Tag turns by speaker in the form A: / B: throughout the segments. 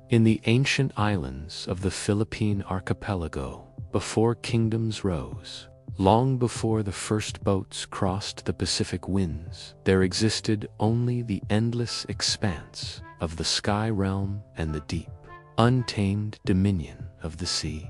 A: In the ancient islands of the Philippine archipelago, before kingdoms rose, long before the first boats crossed the Pacific winds, there existed only the endless expanse of the sky realm and the deep, untamed dominion of the sea.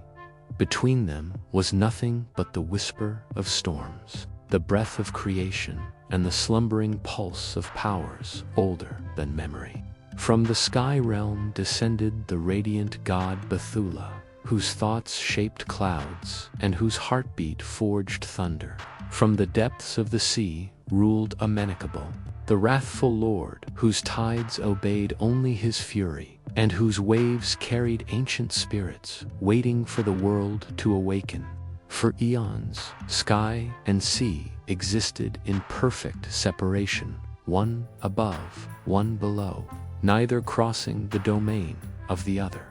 A: Between them was nothing but the whisper of storms, the breath of creation, and the slumbering pulse of powers older than memory. From the sky realm descended the radiant god Bethula, whose thoughts shaped clouds and whose heartbeat forged thunder. From the depths of the sea ruled Amanikable, the wrathful lord whose tides obeyed only his fury, and whose waves carried ancient spirits waiting for the world to awaken. For eons, sky and sea existed in perfect separation, one above, one below, neither crossing the domain of the other.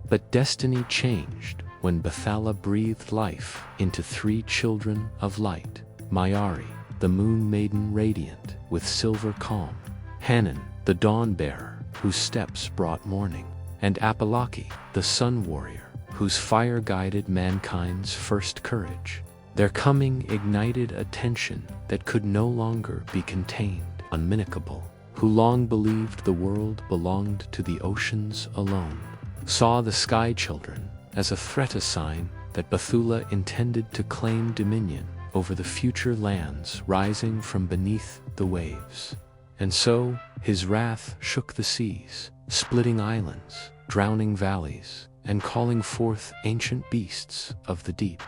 A: But destiny changed when Bethala breathed life into three children of light: Mayari, the moon maiden radiant with silver calm; Hanan, the dawn bearer, whose steps brought morning; and Apalaki, the sun warrior, whose fire guided mankind's first courage. Their coming ignited a tension that could no longer be contained. Amanikable, who long believed the world belonged to the oceans alone, saw the sky children as a threat, a sign that Bethula intended to claim dominion over the future lands rising from beneath the waves. And so his wrath shook the seas, splitting islands, drowning valleys, and calling forth ancient beasts of the deep.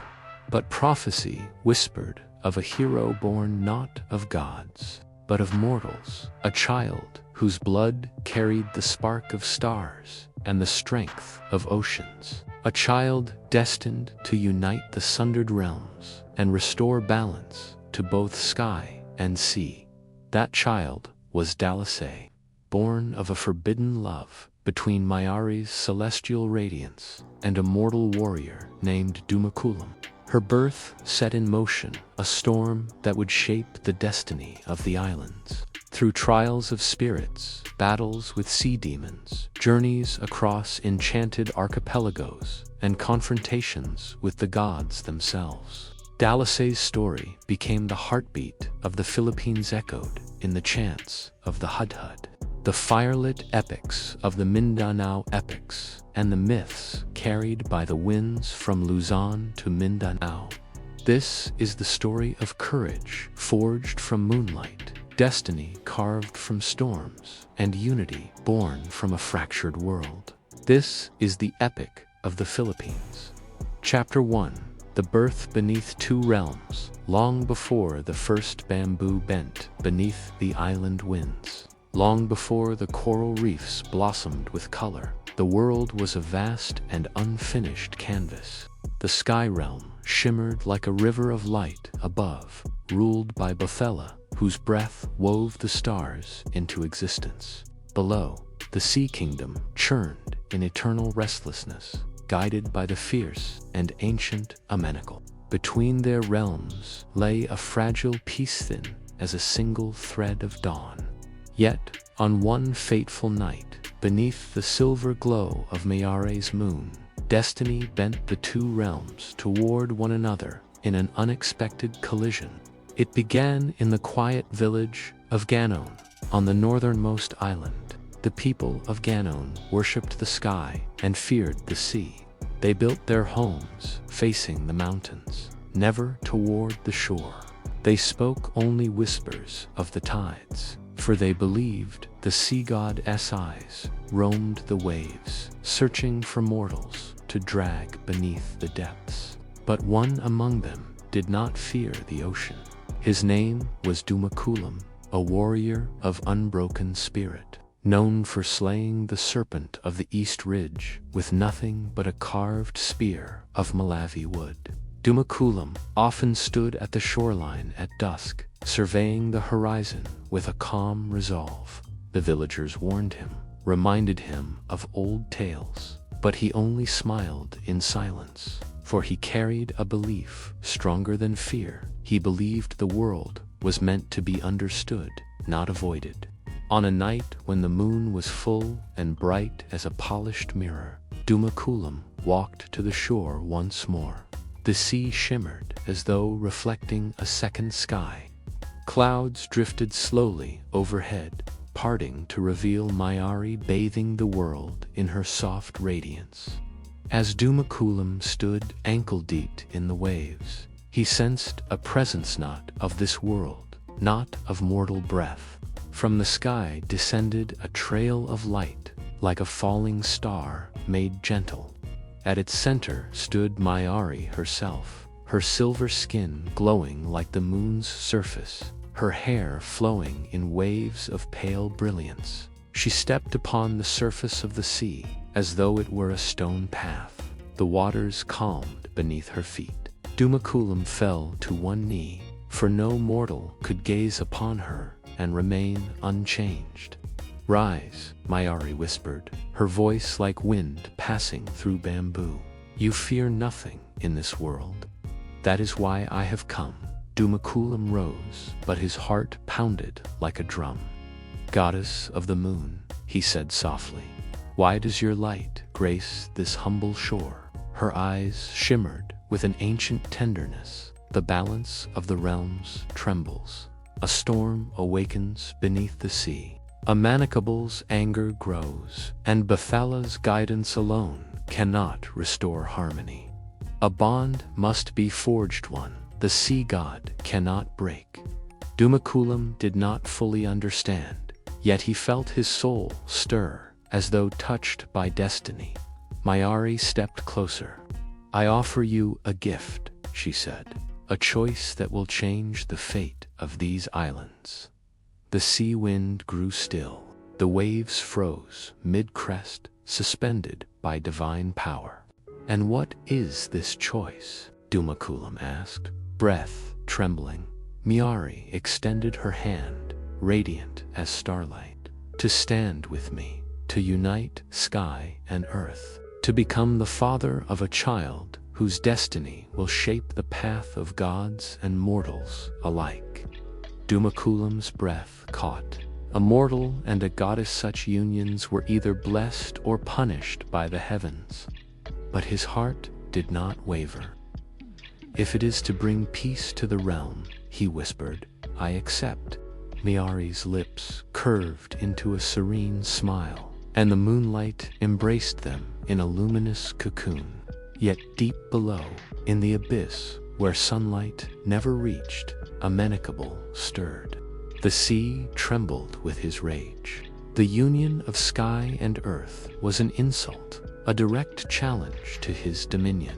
A: But prophecy whispered of a hero born not of gods, but of mortals, a child whose blood carried the spark of stars and the strength of oceans, a child destined to unite the sundered realms and restore balance to both sky and sea. That child was Dalisay, born of a forbidden love between Mayari's celestial radiance and a mortal warrior named Dumakulam. Her birth set in motion a storm that would shape the destiny of the islands. Through trials of spirits, battles with sea demons, journeys across enchanted archipelagos, and confrontations with the gods themselves, Dalisay's story became the heartbeat of the Philippines, echoed in the chants of the Hudhud, the firelit epics of the Mindanao epics, and the myths carried by the winds from Luzon to Mindanao. This is the story of courage forged from moonlight, destiny carved from storms, and unity born from a fractured world. This is the epic of the Philippines. Chapter 1: The birth beneath two realms, long before the first bamboo bent beneath the island winds. Long before the coral reefs blossomed with color, the world was a vast and unfinished canvas. The sky realm shimmered like a river of light above, ruled by Bethela, whose breath wove the stars into existence. Below, the sea kingdom churned in eternal restlessness, guided by the fierce and ancient Amanikable. Between their realms lay a fragile peace, thin as a single thread of dawn. Yet, on one fateful night, beneath the silver glow of Mayari's moon, destiny bent the two realms toward one another in an unexpected collision. It began in the quiet village of Ganon, on the northernmost island. The people of Ganon worshipped the sky and feared the sea. They built their homes facing the mountains, never toward the shore. They spoke only whispers of the tides, for they believed the sea god's eyes roamed the waves, searching for mortals to drag beneath the depths. But one among them did not fear the ocean. His name was Dumakulam, a warrior of unbroken spirit, known for slaying the serpent of the East Ridge with nothing but a carved spear of Malawi wood. Dumakulam often stood at the shoreline at dusk, surveying the horizon with a calm resolve. The villagers warned him, reminded him of old tales, but he only smiled in silence, for he carried a belief stronger than fear. He believed the world was meant to be understood, not avoided. On a night when the moon was full and bright as a polished mirror, Dumakulam walked to the shore once more. The sea shimmered as though reflecting a second sky. Clouds drifted slowly overhead, parting to reveal Mayari bathing the world in her soft radiance. As Dumakulam stood ankle-deep in the waves, he sensed a presence not of this world, not of mortal breath. From the sky descended a trail of light, like a falling star made gentle. At its center stood Mayari herself, her silver skin glowing like the moon's surface, her hair flowing in waves of pale brilliance. She stepped upon the surface of the sea, as though it were a stone path. The waters calmed beneath her feet. Dumakulam fell to one knee, for no mortal could gaze upon her and remain unchanged. "Rise," Mayari whispered, her voice like wind passing through bamboo. "You fear nothing in this world. That is why I have come." Dumakulam rose, but his heart pounded like a drum. "Goddess of the moon," he said softly, "why does your light grace this humble shore?" Her eyes shimmered with an ancient tenderness. The balance of the realms trembles. A storm awakens beneath the sea. Amanikable's anger grows, and Bathala's guidance alone cannot restore harmony. A bond must be forged, one the sea god cannot break. Dumakulam did not fully understand, yet he felt his soul stir as though touched by destiny. Mayari stepped closer. "I offer you a gift," she said, "a choice that will change the fate of these islands." The sea wind grew still. The waves froze mid-crest, suspended by divine power. "And what is this choice?" Dumakulam asked, breath trembling. Mayari extended her hand, radiant as starlight. "To stand with me, to unite sky and earth, to become the father of a child whose destiny will shape the path of gods and mortals alike." Dumakulam's breath caught. A mortal and a goddess, such unions were either blessed or punished by the heavens. But his heart did not waver. "If it is to bring peace to the realm," he whispered, "I accept." Mayari's lips curved into a serene smile, and the moonlight embraced them in a luminous cocoon. Yet deep below, in the abyss where sunlight never reached, Amanikable stirred. The sea trembled with his rage. The union of sky and earth was an insult, a direct challenge to his dominion.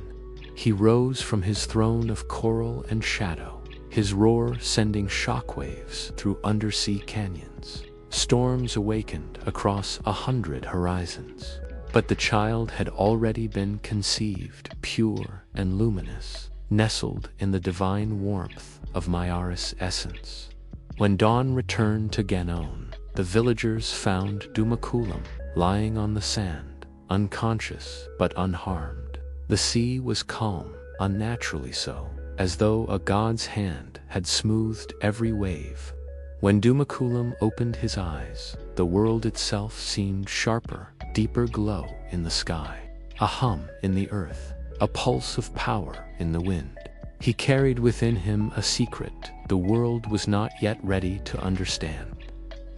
A: He rose from his throne of coral and shadow, his roar sending shockwaves through undersea canyons. Storms awakened across 100 horizons. But the child had already been conceived, pure and luminous, nestled in the divine warmth of Mayari's essence. When dawn returned to Ganon, the villagers found Dumakulam lying on the sand, unconscious but unharmed. The sea was calm, unnaturally so, as though a god's hand had smoothed every wave. When Dumakulam opened his eyes, the world itself seemed sharper, deeper glow in the sky, a hum in the earth, a pulse of power in the wind. He carried within him a secret the world was not yet ready to understand.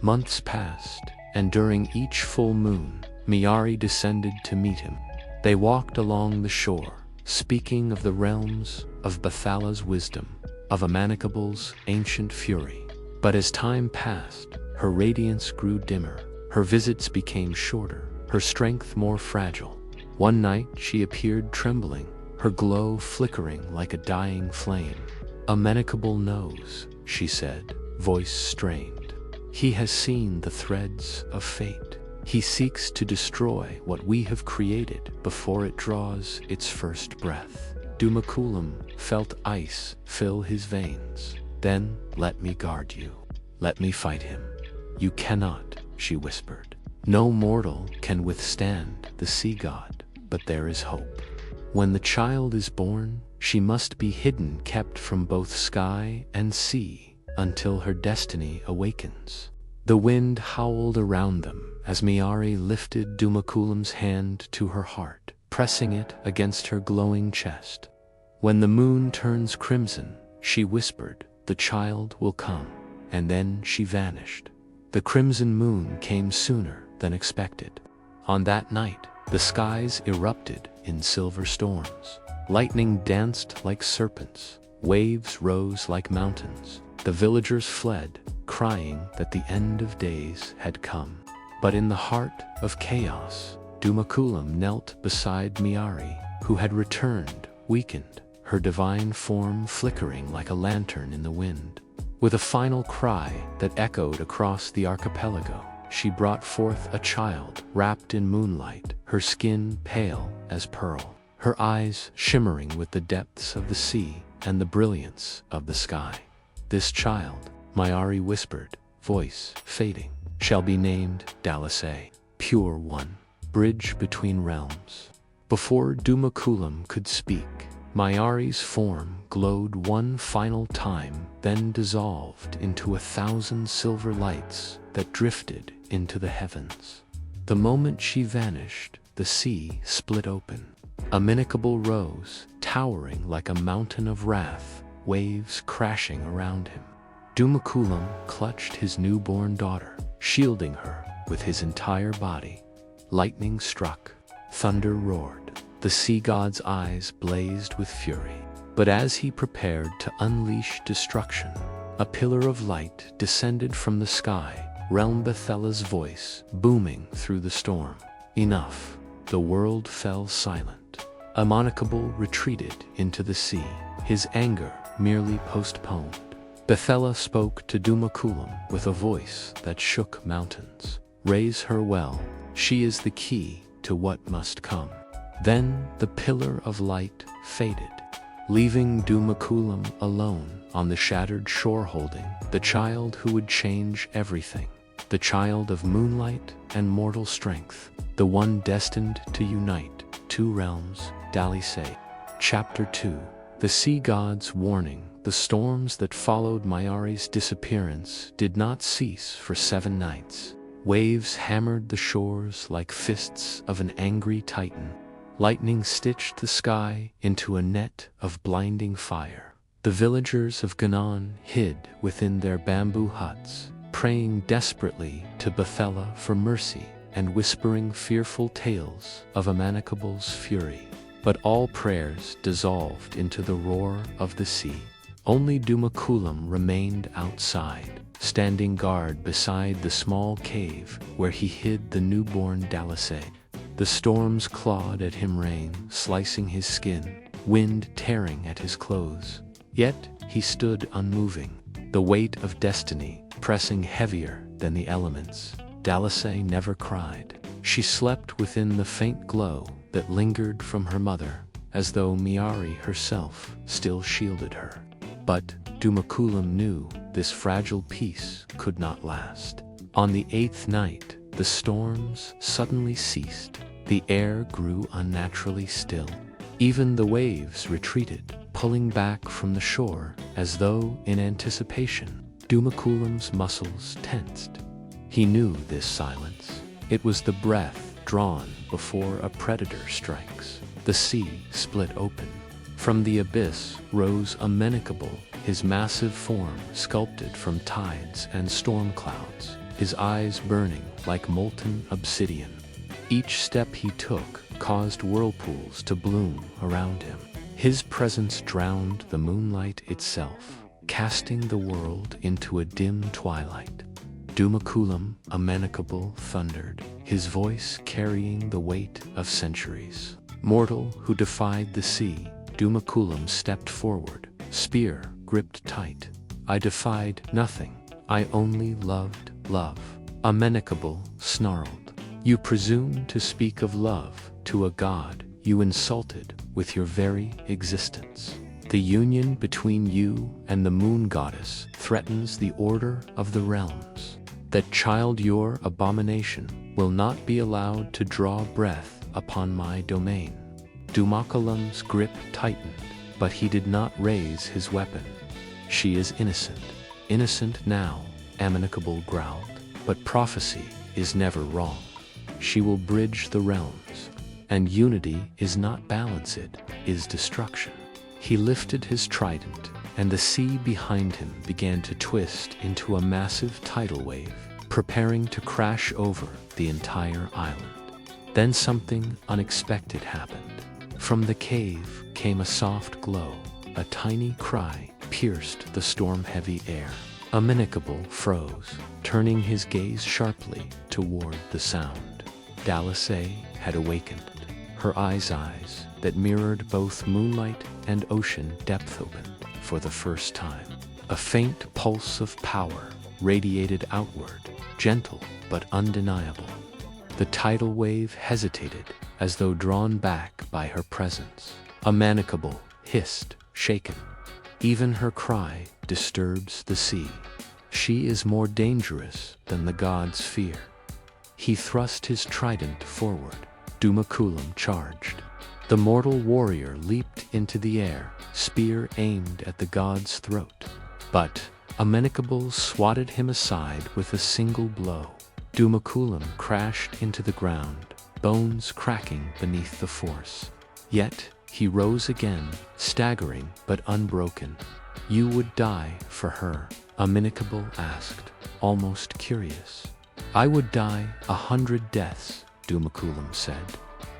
A: Months passed, and during each full moon, Mayari descended to meet him. They walked along the shore, speaking of the realms, of Bathala's wisdom, of Amanikable's ancient fury. But as time passed, her radiance grew dimmer, her visits became shorter, her strength more fragile. One night she appeared trembling, her glow flickering like a dying flame. "Amanikable knows," she said, voice strained. "He has seen the threads of fate. He seeks to destroy what we have created before it draws its first breath." Dumakulam felt ice fill his veins. "Then let me guard you. Let me fight him." "You cannot," she whispered. "No mortal can withstand the sea god, but there is hope. When the child is born, she must be hidden, kept from both sky and sea, until her destiny awakens. The wind howled around them as Miari lifted Dumakulam's hand to her heart, pressing it against her glowing chest. When the moon turns crimson, she whispered, the child will come, and then she vanished. The crimson moon came sooner than expected. On that night, the skies erupted in silver storms. Lightning danced like serpents, waves rose like mountains. The villagers fled, crying that the end of days had come. But in the heart of chaos, Dumakulam knelt beside Miari, who had returned, weakened, her divine form flickering like a lantern in the wind. With a final cry that echoed across the archipelago, she brought forth a child wrapped in moonlight, her skin pale as pearl, her eyes shimmering with the depths of the sea and the brilliance of the sky. This child, Miari whispered, voice fading, shall be named Dalisay, pure one, bridge between realms. Before Dumakulam could speak, Miari's form glowed one final time, then dissolved into 1,000 silver lights that drifted into the heavens. The moment she vanished, the sea split open. Amanikable rose, towering like a mountain of wrath, waves crashing around him. Dumakulam clutched his newborn daughter, shielding her with his entire body. Lightning struck, thunder roared. The sea god's eyes blazed with fury. But as he prepared to unleash destruction, a pillar of light descended from the sky, Realm Bethela's voice booming through the storm. Enough. The world fell silent. Amanikable retreated into the sea, his anger merely postponed. Bethela spoke to Dumakulam with a voice that shook mountains. Raise her well, she is the key to what must come. Then the pillar of light faded, leaving Dumakulam alone on the shattered shore holding the child who would change everything, the child of moonlight and mortal strength, the one destined to unite two realms, Dalisay. Chapter 2. The Sea God's Warning. The storms that followed Miari's disappearance did not cease for 7 nights. Waves hammered the shores like fists of an angry titan. Lightning stitched the sky into a net of blinding fire. The villagers of Ganon hid within their bamboo huts, praying desperately to Bethela for mercy and whispering fearful tales of Amanikable's fury. But all prayers dissolved into the roar of the sea. Only Dumakulam remained outside, standing guard beside the small cave where he hid the newborn Dalisay. The storms clawed at him, rain slicing his skin, wind tearing at his clothes. Yet he stood unmoving, the weight of destiny pressing heavier than the elements. Dalisay never cried. She slept within the faint glow that lingered from her mother, as though Miari herself still shielded her. But Dumakulam knew this fragile peace could not last. On the 8th night, the storms suddenly ceased. The air grew unnaturally still. Even the waves retreated, pulling back from the shore as though in anticipation. Dumakulam's muscles tensed. He knew this silence. It was the breath drawn before a predator strikes. The sea split open. From the abyss rose Amanikable, his massive form sculpted from tides and storm clouds, his eyes burning like molten obsidian. Each step he took caused whirlpools to bloom around him. His presence drowned the moonlight itself, casting the world into a dim twilight. Dumakulam, Amanikable, thundered, his voice carrying the weight of centuries. Mortal who defied the sea, Dumakulam stepped forward, spear gripped tight. I defied nothing. I only loved love. Amanikable snarled. You presume to speak of love to a god you insulted with your very existence. The union between you and the moon goddess threatens the order of the realms. That child, your abomination, will not be allowed to draw breath upon my domain. Dumakulam's grip tightened, but he did not raise his weapon. She is innocent. Innocent now, Amanikable growled. But prophecy is never wrong. She will bridge the realms, and unity is not balance, it is destruction. He lifted his trident, and the sea behind him began to twist into a massive tidal wave, preparing to crash over the entire island. Then something unexpected happened. From the cave came a soft glow. A tiny cry pierced the storm-heavy air. Amanikable froze, turning his gaze sharply toward the sound. Dalisay had awakened, her eyes that mirrored both moonlight and ocean depth opened for the first time. A faint pulse of power radiated outward, gentle but undeniable. The tidal wave hesitated, as though drawn back by her presence. Amanikable hissed, shaken. Even her cry disturbs the sea. She is more dangerous than the gods fear. He thrust his trident forward. Dumakulam charged. The mortal warrior leaped into the air, spear aimed at the god's throat. But Amanikable swatted him aside with a single blow. Dumakulam crashed into the ground, bones cracking beneath the force. Yet he rose again, staggering but unbroken. "You would die for her?" Amanikable asked, almost curious. "I would die 100 deaths," Dumakulam said.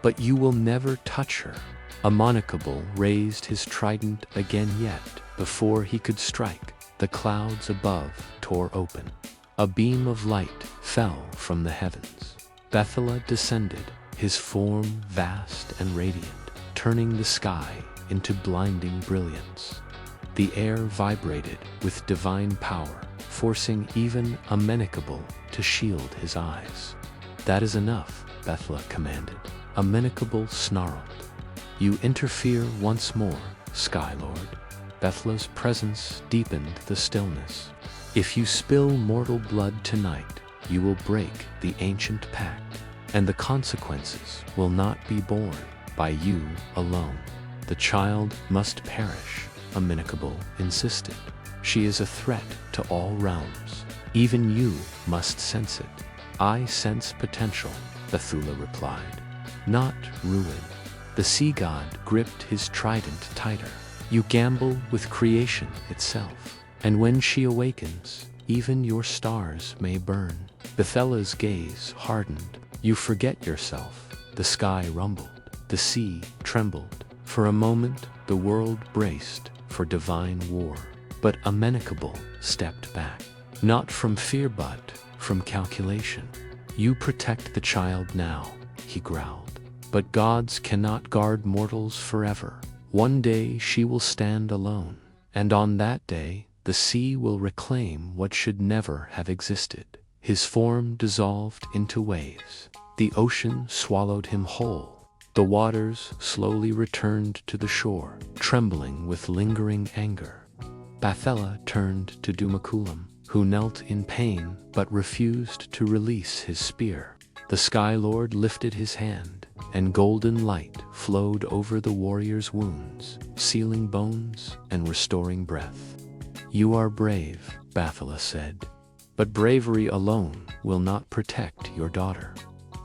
A: "But you will never touch her." Amanikable raised his trident again, yet before he could strike, the clouds above tore open. A beam of light fell from the heavens. Bethala descended, his form vast and radiant, turning the sky into blinding brilliance. The air vibrated with divine power, forcing even Amanikable to shield his eyes. "That is enough," Bethala commanded. Amanikable snarled. "You interfere once more, Sky Lord." Bethela's presence deepened the stillness. "If you spill mortal blood tonight, you will break the ancient pact, and the consequences will not be borne by you alone. The child must perish," Amanikable insisted. "She is a threat to all realms. Even you must sense it." "I sense potential," Bethula replied. "Not ruin." The sea god gripped his trident tighter. "You gamble with creation itself, and when she awakens, even your stars may burn." Bethela's gaze hardened. "You forget yourself." The sky rumbled. The sea trembled. For a moment, the world braced for divine war. But Amanikable stepped back. Not from fear, but from calculation. "You protect the child now," he growled. "But gods cannot guard mortals forever. One day she will stand alone, and on that day, the sea will reclaim what should never have existed." His form dissolved into waves. The ocean swallowed him whole. The waters slowly returned to the shore, trembling with lingering anger. Bethela turned to Dumakulam, who knelt in pain but refused to release his spear. The Sky Lord lifted his hand, and golden light flowed over the warrior's wounds, sealing bones and restoring breath. "You are brave," Bethela said. "But bravery alone will not protect your daughter."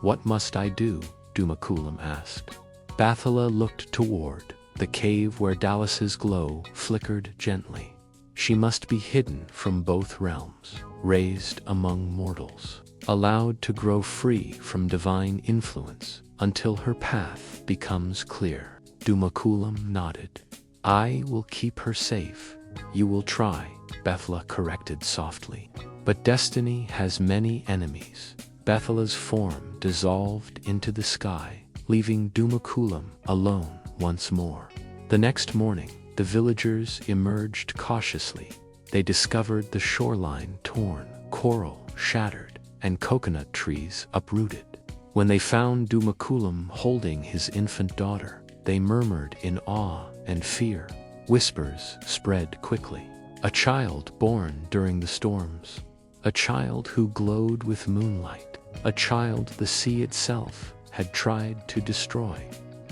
A: "What must I do?" Dumakulam asked. Bethela looked toward the cave where Dalisay's glow flickered gently. "She must be hidden from both realms, raised among mortals, allowed to grow free from divine influence until her path becomes clear." Dumakulam nodded. "I will keep her safe." "You will try," Bethela corrected softly. "But destiny has many enemies." Bethela's form dissolved into the sky, leaving Dumakulam alone once more. The next morning, the villagers emerged cautiously. They discovered the shoreline torn, coral shattered, and coconut trees uprooted. When they found Dumakulam holding his infant daughter, they murmured in awe and fear. Whispers spread quickly. A child born during the storms. A child who glowed with moonlight. A child the sea itself had tried to destroy.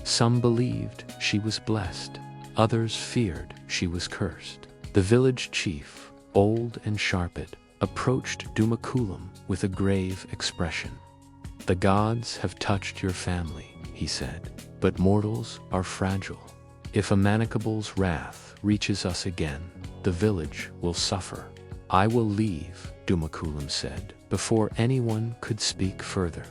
A: Some believed she was blessed. Others feared she was cursed. The village chief, old and sharpened, approached Dumakulam with a grave expression. "The gods have touched your family," he said, "but mortals are fragile. If Amanikable's wrath reaches us again, the village will suffer." "I will leave," Dumakulam said, before anyone could speak further.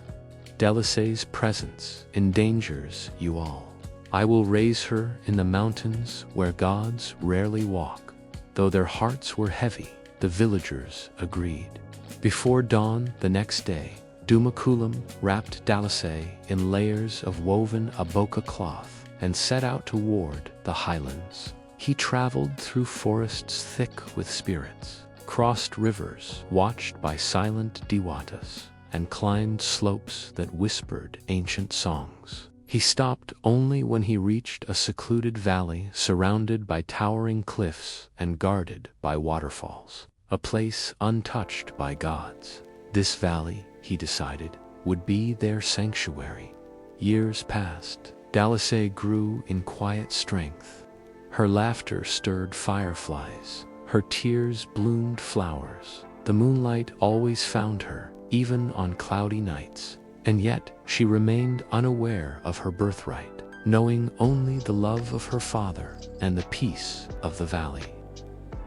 A: "Dalisay's presence endangers you all. I will raise her in the mountains where gods rarely walk." Though their hearts were heavy, the villagers agreed. Before dawn the next day, Dumakulam wrapped Dalisay in layers of woven aboka cloth and set out toward the highlands. He traveled through forests thick with spirits, crossed rivers watched by silent dewatas, and climbed slopes that whispered ancient songs. He stopped only when he reached a secluded valley surrounded by towering cliffs and guarded by waterfalls, a place untouched by gods. This valley, he decided, would be their sanctuary. Years passed. Dalisay grew in quiet strength. Her laughter stirred fireflies. Her tears bloomed flowers. The moonlight always found her, even on cloudy nights. And yet she remained unaware of her birthright, knowing only the love of her father and the peace of the valley.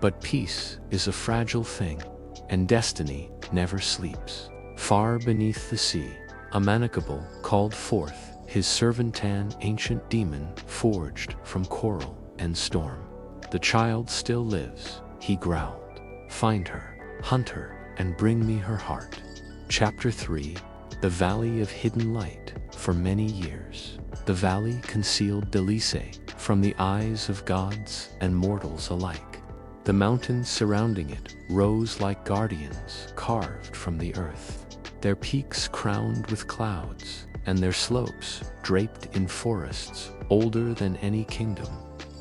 A: But peace is a fragile thing, and destiny never sleeps. Far beneath the sea, Amanikable called forth his servantan ancient demon forged from coral and storm. "The child still lives," he growled. "Find her, hunt her, and bring me her heart." Chapter 3. The Valley of Hidden Light. For many years, the valley concealed Dalisay from the eyes of gods and mortals alike. The mountains surrounding it rose like guardians carved from the earth, their peaks crowned with clouds, and their slopes draped in forests older than any kingdom.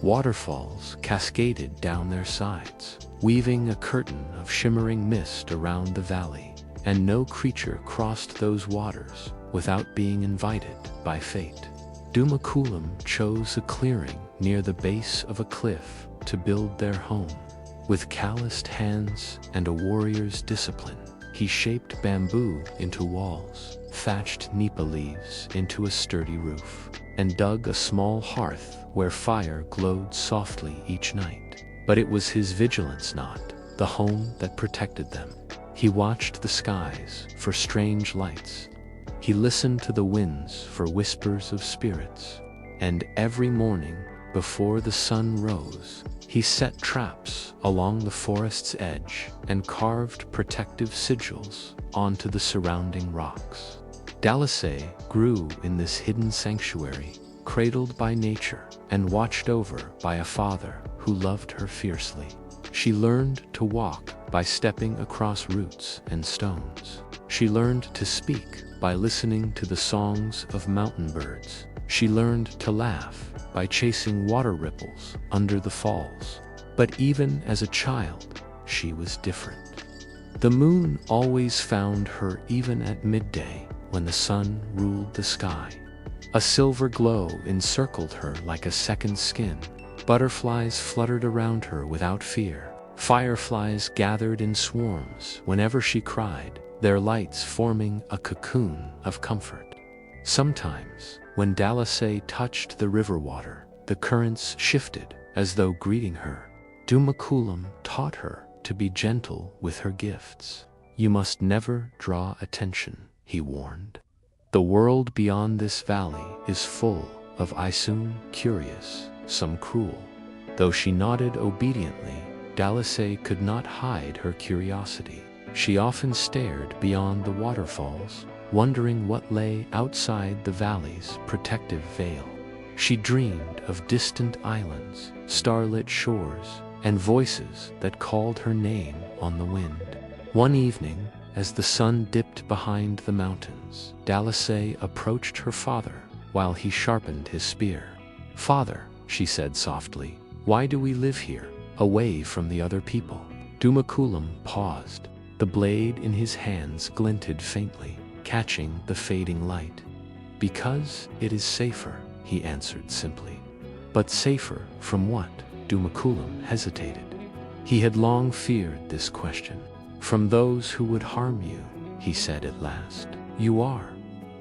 A: Waterfalls cascaded down their sides, weaving a curtain of shimmering mist around the valley, and no creature crossed those waters without being invited by fate. Dumakulam chose a clearing near the base of a cliff to build their home. With calloused hands and a warrior's discipline, he shaped bamboo into walls, thatched nipa leaves into a sturdy roof, and dug a small hearth where fire glowed softly each night. But it was his vigilance knot, the home that protected them. He watched the skies for strange lights. He listened to the winds for whispers of spirits. And every morning, before the sun rose, he set traps along the forest's edge and carved protective sigils onto the surrounding rocks. Dalisay grew in this hidden sanctuary, cradled by nature and watched over by a father who loved her fiercely. She learned to walk by stepping across roots and stones. She learned to speak by listening to the songs of mountain birds. She learned to laugh by chasing water ripples under the falls. But even as a child, she was different. The moon always found her even at midday when the sun ruled the sky. A silver glow encircled her like a second skin. Butterflies fluttered around her without fear. Fireflies gathered in swarms whenever she cried, their lights forming a cocoon of comfort. Sometimes, when Dalisay touched the river water, the currents shifted as though greeting her. Dumakulam taught her to be gentle with her gifts. "You must never draw attention," he warned. "The world beyond this valley is full of Isun curious, some cruel." Though she nodded obediently, Dalisay could not hide her curiosity. She often stared beyond the waterfalls, wondering what lay outside the valley's protective veil. She dreamed of distant islands, starlit shores, and voices that called her name on the wind. One evening, as the sun dipped behind the mountains, Dalisay approached her father while he sharpened his spear. "Father," she said softly, "why do we live here, away from the other people?" Dumakulam paused. The blade in his hands glinted faintly, catching the fading light. "Because it is safer," he answered simply. But safer from what? Dumakulam hesitated. He had long feared this question. From those who would harm you, he said at last. You are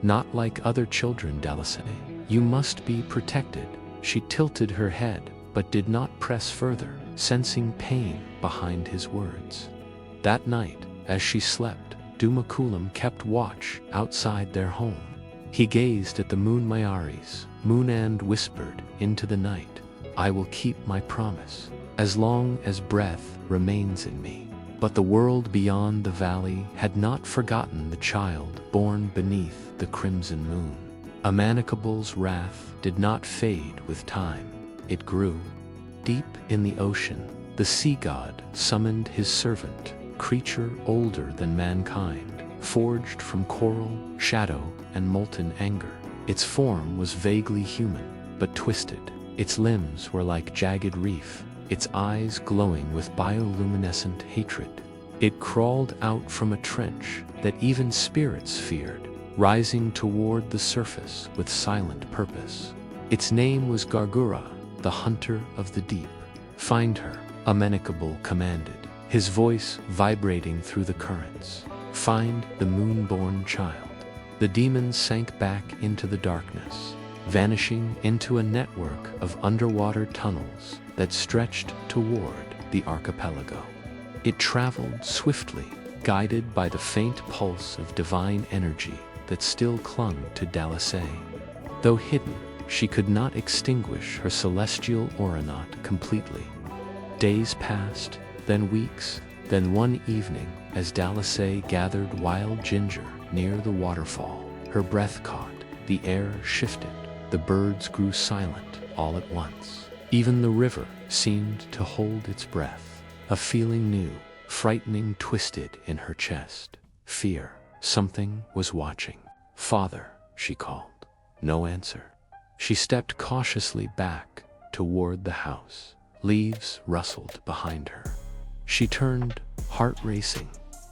A: not like other children, Dalisay. You must be protected. She tilted her head, but did not press further, sensing pain behind his words. That night, as she slept, Dumakulam kept watch outside their home. He gazed at the moon Mayaris, moon, and whispered into the night, I will keep my promise, as long as breath remains in me. But the world beyond the valley had not forgotten the child born beneath the crimson moon. Amanikable's wrath did not fade with time. It grew. Deep in the ocean, the sea god summoned his servant, creature older than mankind, forged from coral, shadow, and molten anger. Its form was vaguely human, but twisted. Its limbs were like jagged reef, its eyes glowing with bioluminescent hatred. It crawled out from a trench that even spirits feared, rising toward the surface with silent purpose. Its name was Gargura, the hunter of the deep. Find her, Amanikable commanded, his voice vibrating through the currents. Find the moon-born child. The demon sank back into the darkness, vanishing into a network of underwater tunnels that stretched toward the archipelago. It traveled swiftly, guided by the faint pulse of divine energy that still clung to Dalisay. Though hidden, she could not extinguish her celestial aeronaut completely. Days passed, then weeks, then one evening, as Dalisay gathered wild ginger near the waterfall, her breath caught, the air shifted, the birds grew silent all at once. Even the river seemed to hold its breath. A feeling new, frightening twisted in her chest. Fear. Something was watching. Father, she called. No answer. She stepped cautiously back toward the house. Leaves rustled behind her. She turned, heart racing,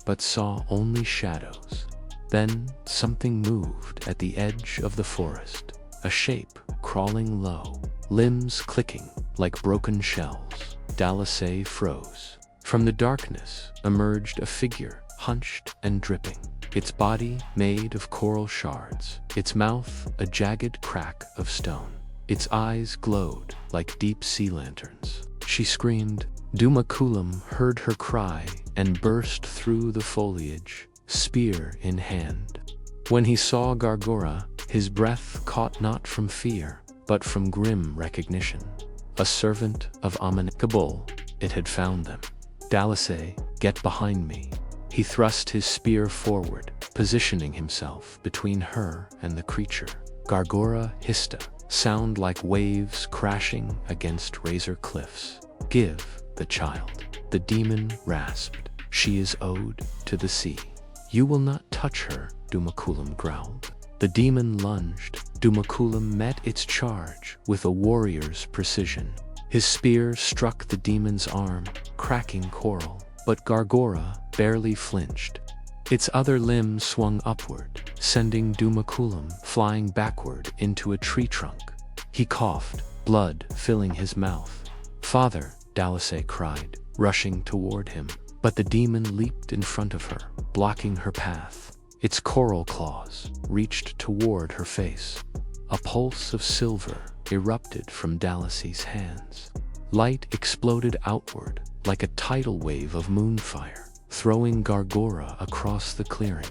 A: but saw only shadows. Then something moved at the edge of the forest. A shape crawling low, limbs clicking like broken shells. Dalisay froze. From the darkness emerged a figure, hunched and dripping. Its body made of coral shards, its mouth a jagged crack of stone. Its eyes glowed like deep sea lanterns. She screamed. Dumakulam heard her cry and burst through the foliage, spear in hand. When he saw Gargura, his breath caught not from fear, but from grim recognition. A servant of Amanikable, it had found them. Dalisay, get behind me. He thrust his spear forward, positioning himself between her and the creature. Gargura hissed, sound like waves crashing against razor cliffs. Give the child. The demon rasped. She is owed to the sea. You will not touch her, Dumakulam growled. The demon lunged. Dumakulam met its charge with a warrior's precision. His spear struck the demon's arm, cracking coral, but Gargura barely flinched. Its other limb swung upward, sending Dumakulam flying backward into a tree trunk. He coughed, blood filling his mouth. Father, Dalisay cried, rushing toward him, but the demon leaped in front of her, blocking her path. Its coral claws reached toward her face. A pulse of silver erupted from Dalisay's hands. Light exploded outward like a tidal wave of moonfire, throwing Gargura across the clearing.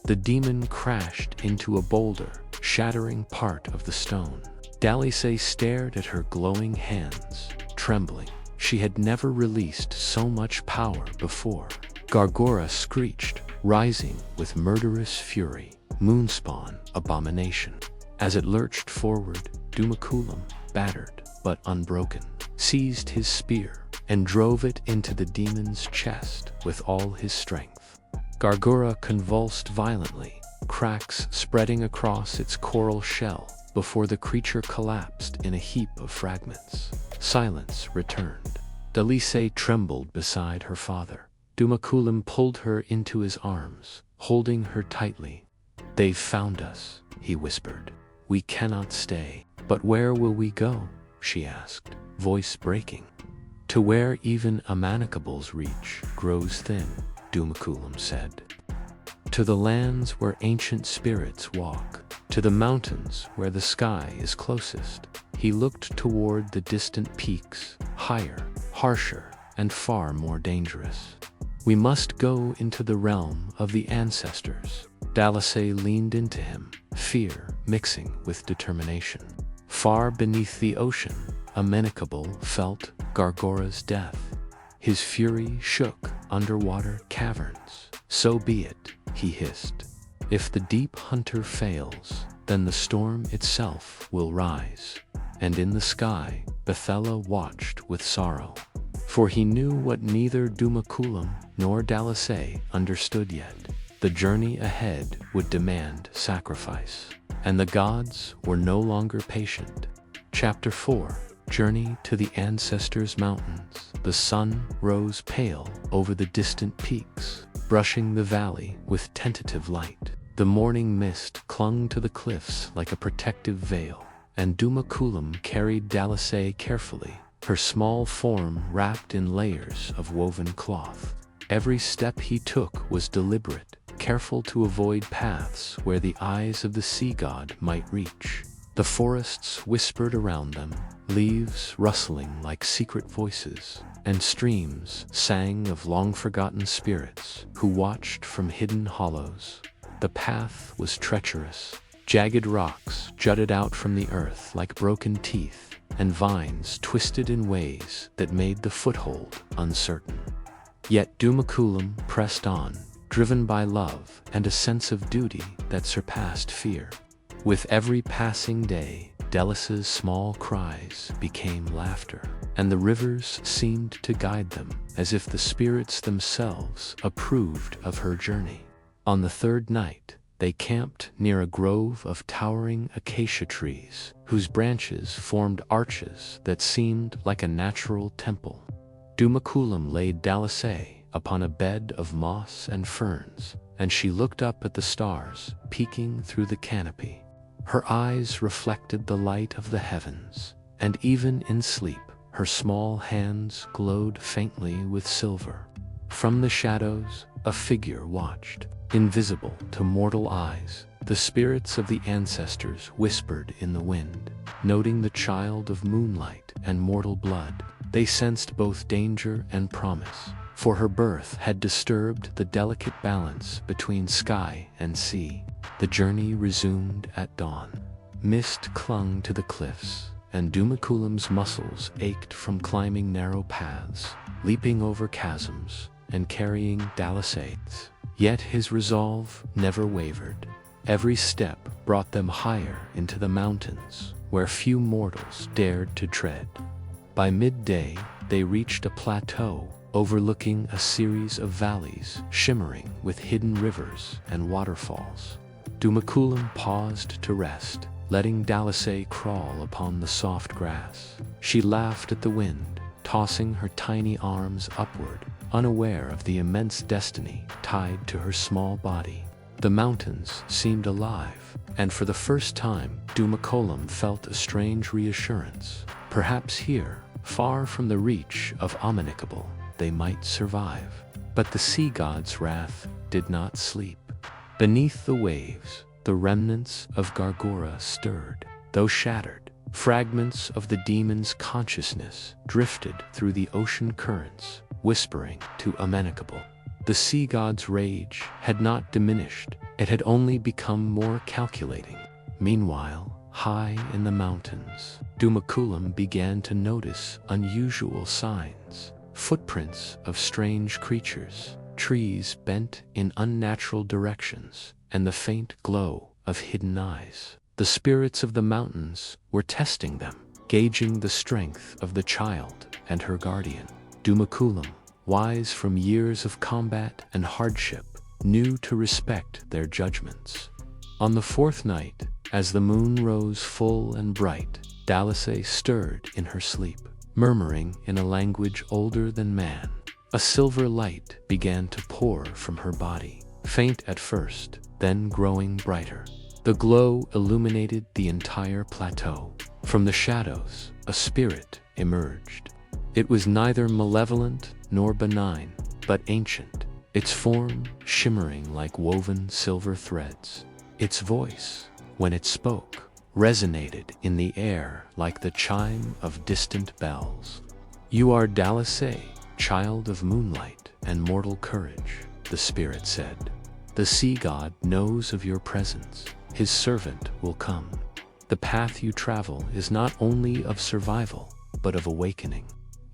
A: The demon crashed into a boulder, shattering part of the stone. Dalisay stared at her glowing hands, trembling. She had never released so much power before. Gargura screeched, rising with murderous fury. Moonspawn abomination. As it lurched forward, Dumakulam, battered but unbroken, seized his spear and drove it into the demon's chest with all his strength. Gargura convulsed violently, cracks spreading across its coral shell before the creature collapsed in a heap of fragments. Silence returned. Dalisay trembled beside her father. Dumakulam pulled her into his arms, holding her tightly. They've found us, he whispered. We cannot stay. But where will we go? She asked, voice breaking. To where even Amanikable's reach grows thin. Dumakulam said. To the lands where ancient spirits walk, to the mountains where the sky is closest. He looked toward the distant peaks, higher, harsher, and far more dangerous. We must go into the realm of the ancestors. Dalisay leaned into him, fear mixing with determination. Far beneath the ocean, Amanikable felt Gargora's death. His fury shook underwater caverns. So be it, he hissed. If the deep hunter fails, then the storm itself will rise. And in the sky, Bethela watched with sorrow. For he knew what neither Dumakulam nor Dalisay understood yet. The journey ahead would demand sacrifice. And the gods were no longer patient. Chapter 4. Journey to the Ancestors' Mountains. The sun rose pale over the distant peaks, brushing the valley with tentative light. The morning mist clung to the cliffs like a protective veil, and Dumakulam carried Dalisay carefully, her small form wrapped in layers of woven cloth. Every step he took was deliberate, careful to avoid paths where the eyes of the sea god might reach. The forests whispered around them, leaves rustling like secret voices, and streams sang of long-forgotten spirits who watched from hidden hollows. The path was treacherous. Jagged rocks jutted out from the earth like broken teeth, and vines twisted in ways that made the foothold uncertain. Yet Dumakulam pressed on, driven by love and a sense of duty that surpassed fear. With every passing day, Dalisay's small cries became laughter, and the rivers seemed to guide them, as if the spirits themselves approved of her journey. On the third night, they camped near a grove of towering acacia trees, whose branches formed arches that seemed like a natural temple. Dumakulam laid Dalisay upon a bed of moss and ferns, and she looked up at the stars peeking through the canopy. Her eyes reflected the light of the heavens, and even in sleep, her small hands glowed faintly with silver. From the shadows, a figure watched. Invisible to mortal eyes, the spirits of the ancestors whispered in the wind. Noting the child of moonlight and mortal blood, they sensed both danger and promise, for her birth had disturbed the delicate balance between sky and sea. The journey resumed at dawn. Mist clung to the cliffs, and Dumakulam's muscles ached from climbing narrow paths, leaping over chasms, and carrying Dalisay's. Yet his resolve never wavered. Every step brought them higher into the mountains, where few mortals dared to tread. By midday, they reached a plateau overlooking a series of valleys shimmering with hidden rivers and waterfalls. Dumakulam paused to rest, letting Dalisay crawl upon the soft grass. She laughed at the wind, tossing her tiny arms upward, unaware of the immense destiny tied to her small body. The mountains seemed alive, and for the first time, Dumakulam felt a strange reassurance. Perhaps here, far from the reach of Amanikable, they might survive. But the sea god's wrath did not sleep. Beneath the waves, the remnants of Gargora stirred. Though shattered, fragments of the demon's consciousness drifted through the ocean currents, whispering to Amanikable. The sea god's rage had not diminished, it had only become more calculating. Meanwhile, high in the mountains, Dumakulam began to notice unusual signs, footprints of strange creatures, trees bent in unnatural directions, and the faint glow of hidden eyes. The spirits of the mountains were testing them, gauging the strength of the child and her guardian. Dumakulam, wise from years of combat and hardship, knew to respect their judgments. On the fourth night, as the moon rose full and bright, Dalisay stirred in her sleep, murmuring in a language older than man. A silver light began to pour from her body, faint at first, then growing brighter. The glow illuminated the entire plateau. From the shadows, a spirit emerged. It was neither malevolent nor benign, but ancient, its form shimmering like woven silver threads. Its voice, when it spoke, resonated in the air like the chime of distant bells. "You are Dalisay, child of moonlight and mortal courage," the spirit said. "The sea god knows of your presence. His servant will come. The path you travel is not only of survival, but of awakening.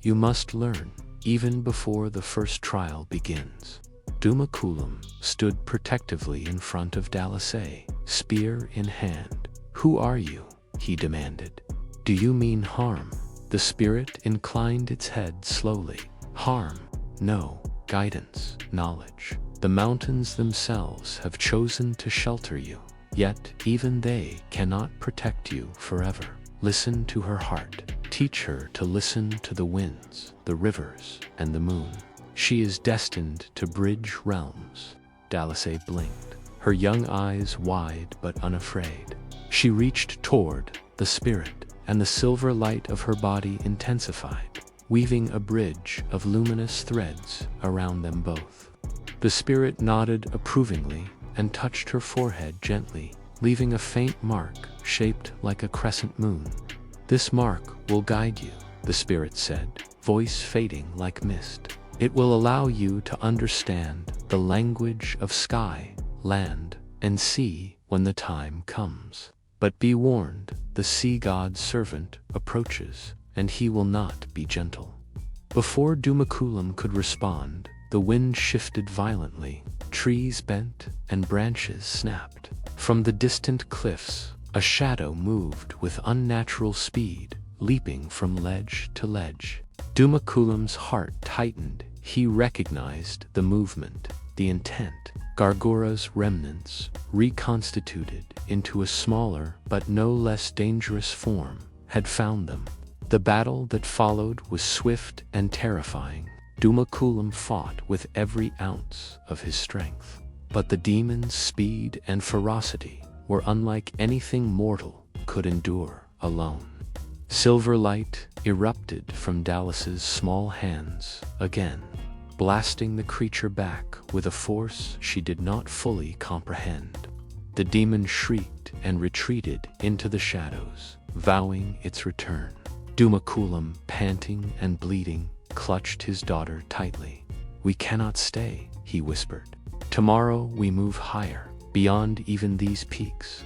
A: You must learn, even before the first trial begins." Dumakulam stood protectively in front of Dalisay, spear in hand. "Who are you?" he demanded. "Do you mean harm?" The spirit inclined its head slowly. "Harm? No. Guidance, knowledge. The mountains themselves have chosen to shelter you, yet even they cannot protect you forever. Listen to her heart. Teach her to listen to the winds, the rivers, and the moon. She is destined to bridge realms." Dalisay blinked, her young eyes wide but unafraid. She reached toward the spirit, and the silver light of her body intensified, weaving a bridge of luminous threads around them both. The spirit nodded approvingly and touched her forehead gently, leaving a faint mark shaped like a crescent moon. "This mark will guide you," the spirit said, voice fading like mist. "It will allow you to understand the language of sky, land, and sea when the time comes. But be warned, the sea god's servant approaches, and he will not be gentle." Before Dumakulam could respond, the wind shifted violently, trees bent, and branches snapped. From the distant cliffs, a shadow moved with unnatural speed, leaping from ledge to ledge. Dumakulam's heart tightened. He recognized the movement, the intent. Gargora's remnants, reconstituted into a smaller but no less dangerous form, had found them. The battle that followed was swift and terrifying. Dumakulam fought with every ounce of his strength. But the demon's speed and ferocity were unlike anything mortal could endure alone. Silver light erupted from Dalisay's small hands again, blasting the creature back with a force she did not fully comprehend. The demon shrieked and retreated into the shadows, vowing its return. Dumakulam, panting and bleeding, clutched his daughter tightly. "We cannot stay," he whispered. "Tomorrow we move higher, beyond even these peaks.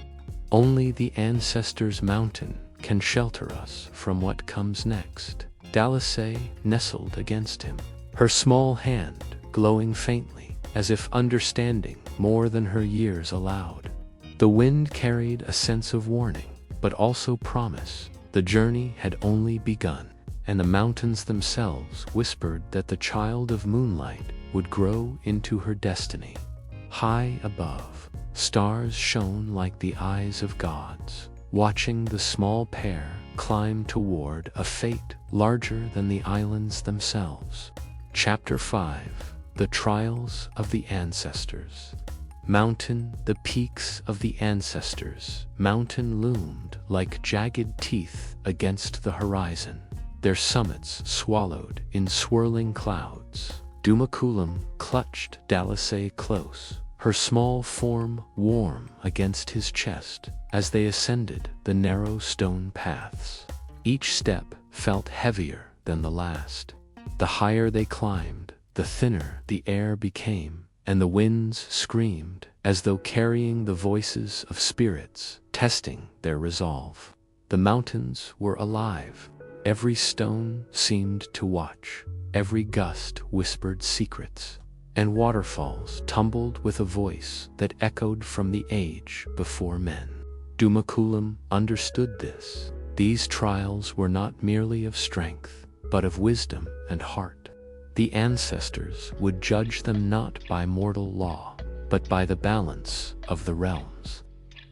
A: Only the ancestors' mountain can shelter us from what comes next." Dalisay nestled against him, her small hand glowing faintly, as if understanding more than her years allowed. The wind carried a sense of warning, but also promise. The journey had only begun, and the mountains themselves whispered that the child of moonlight would grow into her destiny. High above, stars shone like the eyes of gods, watching the small pair climb toward a fate larger than the islands themselves. Chapter 5: The Trials of the Ancestors. Mountain, the peaks of the ancestors. Mountain loomed like jagged teeth against the horizon, their summits swallowed in swirling clouds. Dumakulam clutched Dalisay close, her small form warm against his chest as they ascended the narrow stone paths. Each step felt heavier than the last. The higher they climbed, the thinner the air became, and the winds screamed as though carrying the voices of spirits, testing their resolve. The mountains were alive. Every stone seemed to watch. Every gust whispered secrets, and waterfalls tumbled with a voice that echoed from the age before men. Dumakulam understood this. These trials were not merely of strength, but of wisdom and heart. The ancestors would judge them not by mortal law, but by the balance of the realms.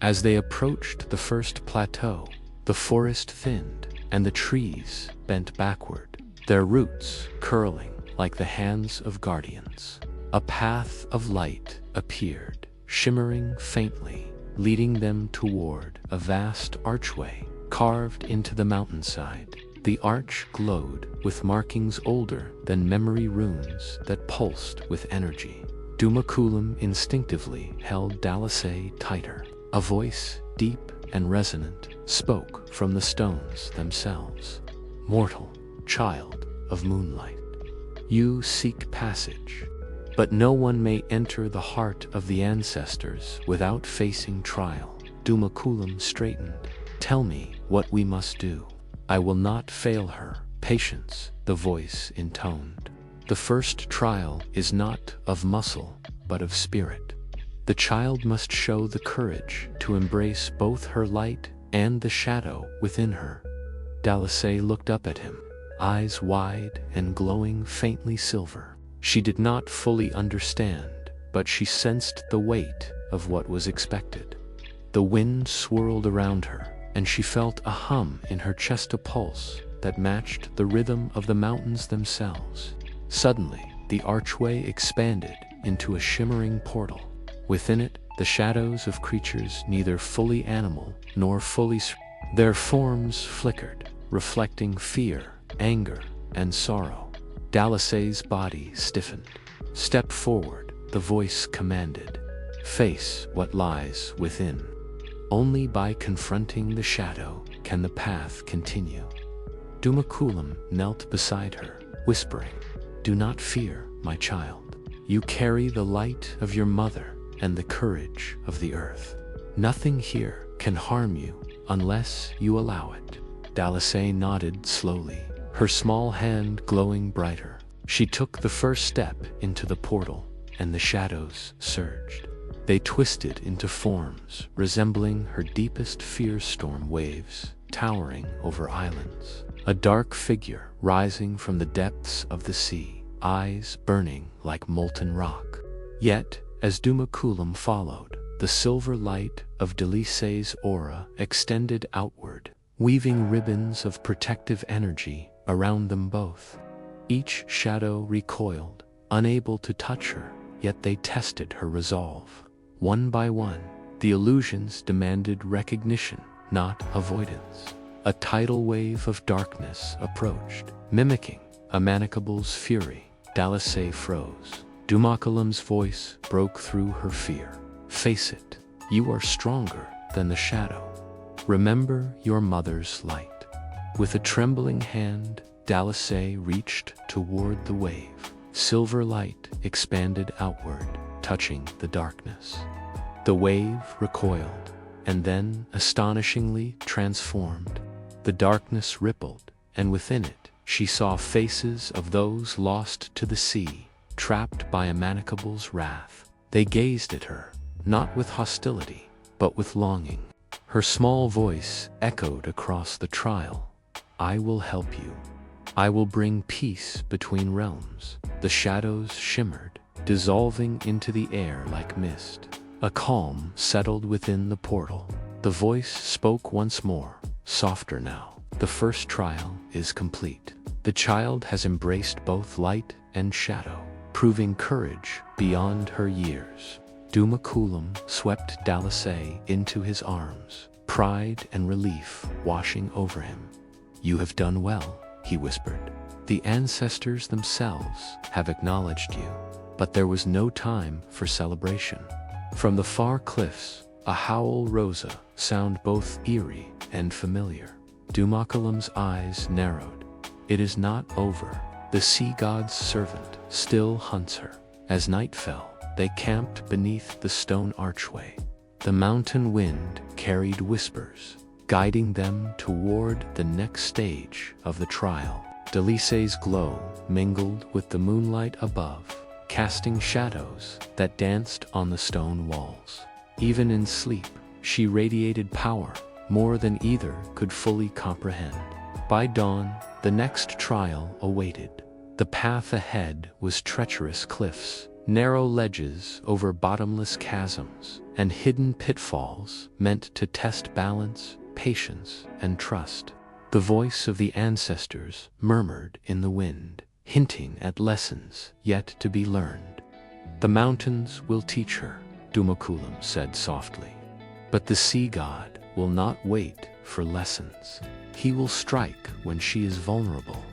A: As they approached the first plateau, the forest thinned, and the trees bent backward, their roots curling like the hands of guardians. A path of light appeared, shimmering faintly, leading them toward a vast archway carved into the mountainside. The arch glowed with markings older than memory runes that pulsed with energy. Dumakulam instinctively held Dalisay tighter. A voice, deep and resonant, spoke from the stones themselves. Mortal, child of moonlight, you seek passage, but no one may enter the heart of the ancestors without facing trial. Dumakulam straightened. Tell me what we must do. I will not fail her. Patience, the voice intoned. The first trial is not of muscle, but of spirit. The child must show the courage to embrace both her light and the shadow within her. Dalisay looked up at him, eyes wide and glowing faintly silver. She did not fully understand, but she sensed the weight of what was expected. The wind swirled around her, and she felt a hum in her chest, a pulse that matched the rhythm of the mountains themselves. Suddenly, the archway expanded into a shimmering portal. Within it, the shadows of creatures neither fully animal nor fully their forms flickered, reflecting fear, anger, and sorrow. Dalisay's body stiffened. Step forward, the voice commanded. Face what lies within. Only by confronting the shadow can the path continue. Dumakulam knelt beside her, whispering, "Do not fear, my child. You carry the light of your mother and the courage of the earth. Nothing here can harm you unless you allow it." Dalisay nodded slowly, her small hand glowing brighter. She took the first step into the portal, and the shadows surged. They twisted into forms resembling her deepest fear, storm waves towering over islands. A dark figure rising from the depths of the sea, eyes burning like molten rock. Yet, as Dumakulam followed, the silver light of Dalisay's aura extended outward, weaving ribbons of protective energy around them both. Each shadow recoiled, unable to touch her, yet they tested her resolve. One by one, the illusions demanded recognition, not avoidance. A tidal wave of darkness approached, mimicking Amanikable's fury. Dalisay froze. Dumakulam's voice broke through her fear. Face it, you are stronger than the shadow. Remember your mother's light. With a trembling hand, Dalisay reached toward the wave. Silver light expanded outward, touching the darkness. The wave recoiled, and then astonishingly transformed. The darkness rippled, and within it, she saw faces of those lost to the sea, trapped by Amanikable's wrath. They gazed at her, not with hostility, but with longing. Her small voice echoed across the trial. I will help you. I will bring peace between realms. The shadows shimmered, dissolving into the air like mist. A calm settled within the portal. The voice spoke once more, softer now. The first trial is complete. The child has embraced both light and shadow, proving courage beyond her years. Dumakulam swept Dalisay into his arms, pride and relief washing over him. You have done well, he whispered. The ancestors themselves have acknowledged you, but there was no time for celebration. From the far cliffs, a howl rose, a sound both eerie and familiar. Dumakulam's eyes narrowed. It is not over. The sea god's servant still hunts her. As night fell, they camped beneath the stone archway. The mountain wind carried whispers, guiding them toward the next stage of the trial. Dalisay's glow mingled with the moonlight above, casting shadows that danced on the stone walls. Even in sleep, she radiated power, more than either could fully comprehend. By dawn, the next trial awaited. The path ahead was treacherous cliffs, narrow ledges over bottomless chasms, and hidden pitfalls meant to test balance, patience, and trust. The voice of the ancestors murmured in the wind, hinting at lessons yet to be learned. The mountains will teach her, Dumakulam said softly. But the sea god will not wait for lessons. He will strike when she is vulnerable.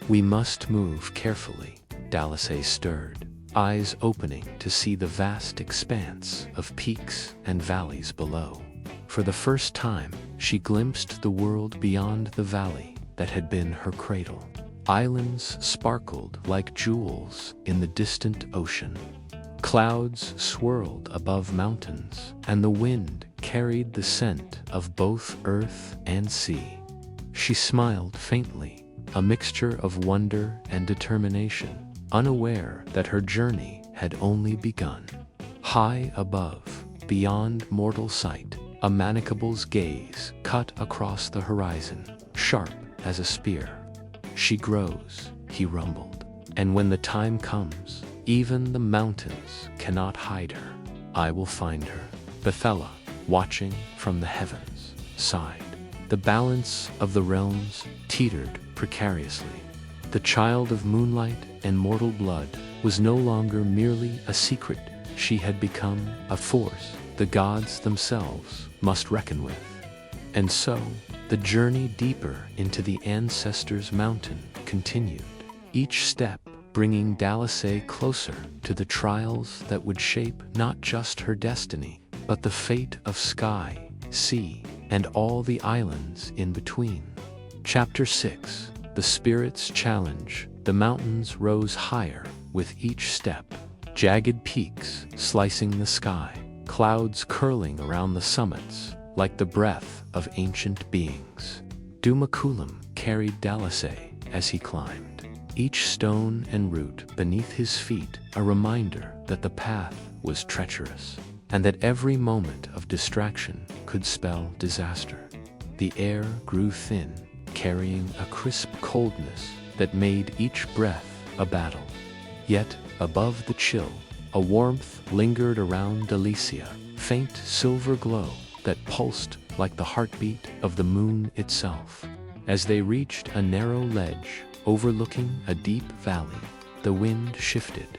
A: We must move carefully. Dalisay stirred, eyes opening to see the vast expanse of peaks and valleys below. For the first time, she glimpsed the world beyond the valley that had been her cradle. Islands sparkled like jewels in the distant ocean. Clouds swirled above mountains, and the wind carried the scent of both earth and sea. She smiled faintly, a mixture of wonder and determination, unaware that her journey had only begun. High above, beyond mortal sight, Amanikable's gaze cut across the horizon, sharp as a spear. "She grows," he rumbled, "and when the time comes, even the mountains cannot hide her. I will find her." Bethela, watching from the heavens, sighed. The balance of the realms teetered precariously. The child of moonlight and mortal blood was no longer merely a secret. She had become a force the gods themselves must reckon with. And so, the journey deeper into the ancestors' mountain continued, each step bringing Dalisay closer to the trials that would shape not just her destiny, but the fate of sky, sea, and all the islands in between. Chapter 6: The Spirit's Challenge. The mountains rose higher with each step, jagged peaks slicing the sky, clouds curling around the summits like the breath of ancient beings. Dumakulam carried Dalisay as he climbed, each stone and root beneath his feet a reminder that the path was treacherous, and that every moment of distraction could spell disaster. The air grew thin, carrying a crisp coldness that made each breath a battle. Yet, above the chill, a warmth lingered around Dalisay, faint silver glow that pulsed like the heartbeat of the moon itself. As they reached a narrow ledge overlooking a deep valley, the wind shifted.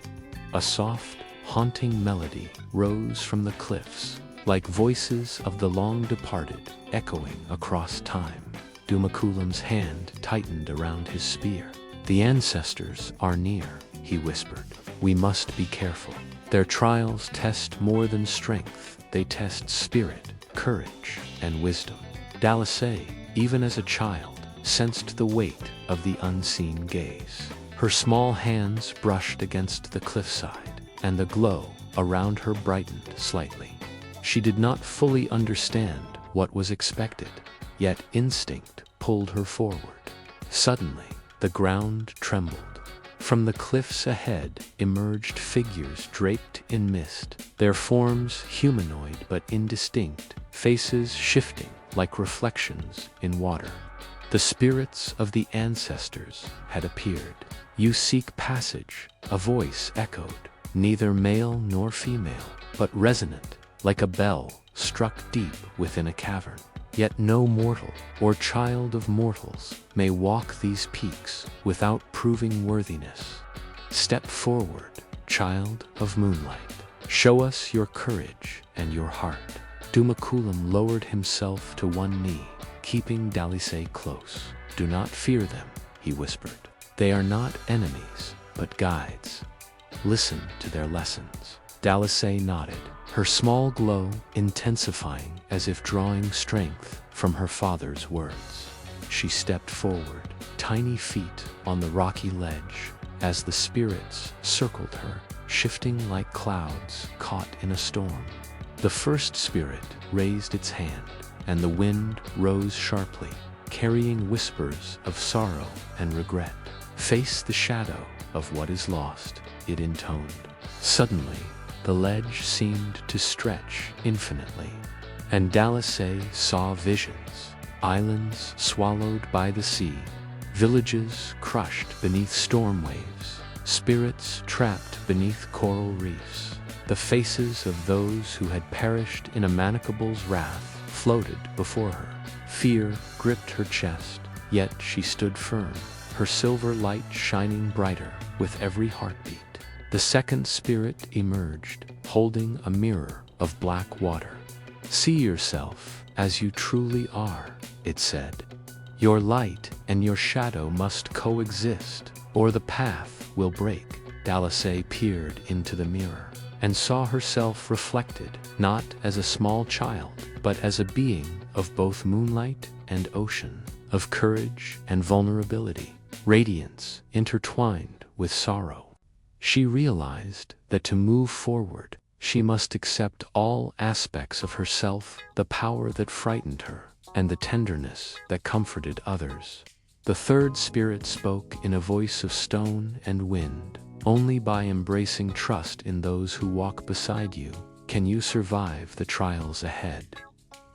A: A soft, haunting melody rose from the cliffs, like voices of the long departed echoing across time. Dumakulam's hand tightened around his spear. "The ancestors are near," he whispered. "We must be careful. Their trials test more than strength. They test spirit, courage, and wisdom." Dalisay, even as a child, sensed the weight of the unseen gaze. Her small hands brushed against the cliffside, and the glow around her brightened slightly. She did not fully understand what was expected, yet instinct pulled her forward. Suddenly, the ground trembled. From the cliffs ahead emerged figures draped in mist, their forms humanoid but indistinct, faces shifting like reflections in water. The spirits of the ancestors had appeared. "You seek passage," a voice echoed, neither male nor female, but resonant, like a bell struck deep within a cavern. "Yet no mortal, or child of mortals, may walk these peaks without proving worthiness. Step forward, child of moonlight. Show us your courage and your heart." Dumakulam lowered himself to one knee, keeping Dalisay close. "Do not fear them," he whispered. "They are not enemies, but guides. Listen to their lessons." Dalisay nodded, her small glow intensifying as if drawing strength from her father's words. She stepped forward, tiny feet on the rocky ledge, as the spirits circled her, shifting like clouds caught in a storm. The first spirit raised its hand, and the wind rose sharply, carrying whispers of sorrow and regret. "Face the shadow of what is lost," it intoned. Suddenly, the ledge seemed to stretch infinitely, and Dalisay saw visions: islands swallowed by the sea, villages crushed beneath storm waves, spirits trapped beneath coral reefs. The faces of those who had perished in Amanikable's wrath floated before her. Fear gripped her chest, yet she stood firm, her silver light shining brighter with every heartbeat. The second spirit emerged, holding a mirror of black water. "See yourself as you truly are," it said. "Your light and your shadow must coexist, or the path will break." Dalisay peered into the mirror and saw herself reflected not as a small child, but as a being of both moonlight and ocean, of courage and vulnerability, radiance intertwined with sorrow. She realized that to move forward, she must accept all aspects of herself, the power that frightened her, and the tenderness that comforted others. The third spirit spoke in a voice of stone and wind. Only by embracing trust in those who walk beside you can you survive the trials ahead.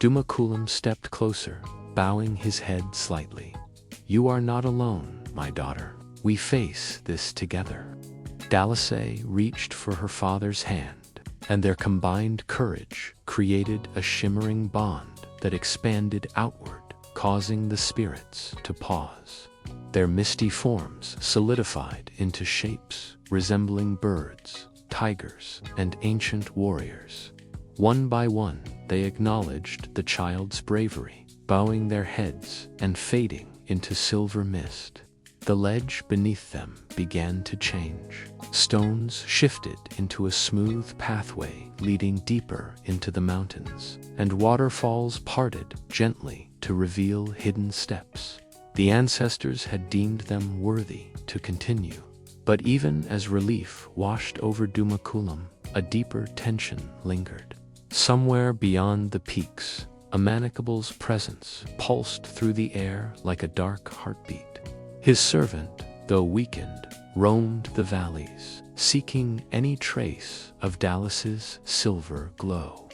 A: Dumakulam stepped closer, bowing his head slightly. You are not alone, my daughter. We face this together. Dalisay reached for her father's hand, and their combined courage created a shimmering bond that expanded outward, causing the spirits to pause. Their misty forms solidified into shapes resembling birds, tigers, and ancient warriors. One by one, they acknowledged the child's bravery, bowing their heads and fading into silver mist. The ledge beneath them began to change. Stones shifted into a smooth pathway leading deeper into the mountains, and waterfalls parted gently to reveal hidden steps. The ancestors had deemed them worthy to continue. But even as relief washed over Dumakulam, a deeper tension lingered. Somewhere beyond the peaks, Amanikable's presence pulsed through the air like a dark heartbeat. His servant, though weakened, roamed the valleys, seeking any trace of Dalisay's silver glow.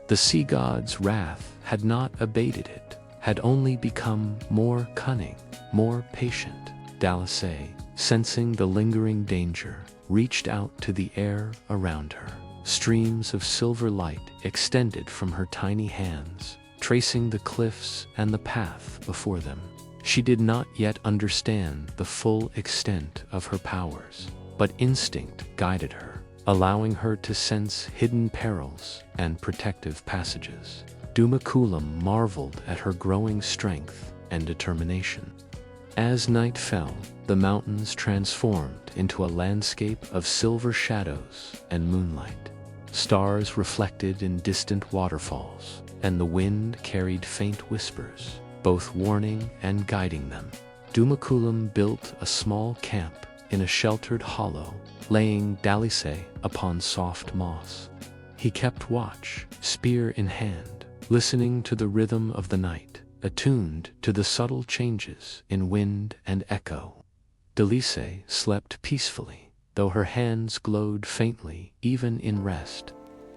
A: The sea god's wrath had not abated it, had only become more cunning, more patient. Dalisay, sensing the lingering danger, reached out to the air around her. Streams of silver light extended from her tiny hands, tracing the cliffs and the path before them. She did not yet understand the full extent of her powers, but instinct guided her, allowing her to sense hidden perils and protective passages. Dumakulam marveled at her growing strength and determination. As night fell, the mountains transformed into a landscape of silver shadows and moonlight. Stars reflected in distant waterfalls, and the wind carried faint whispers, both warning and guiding them. Dumakulam built a small camp in a sheltered hollow, laying Dalisay upon soft moss. He kept watch, spear in hand, listening to the rhythm of the night, attuned to the subtle changes in wind and echo. Dalisay slept peacefully, though her hands glowed faintly even in rest.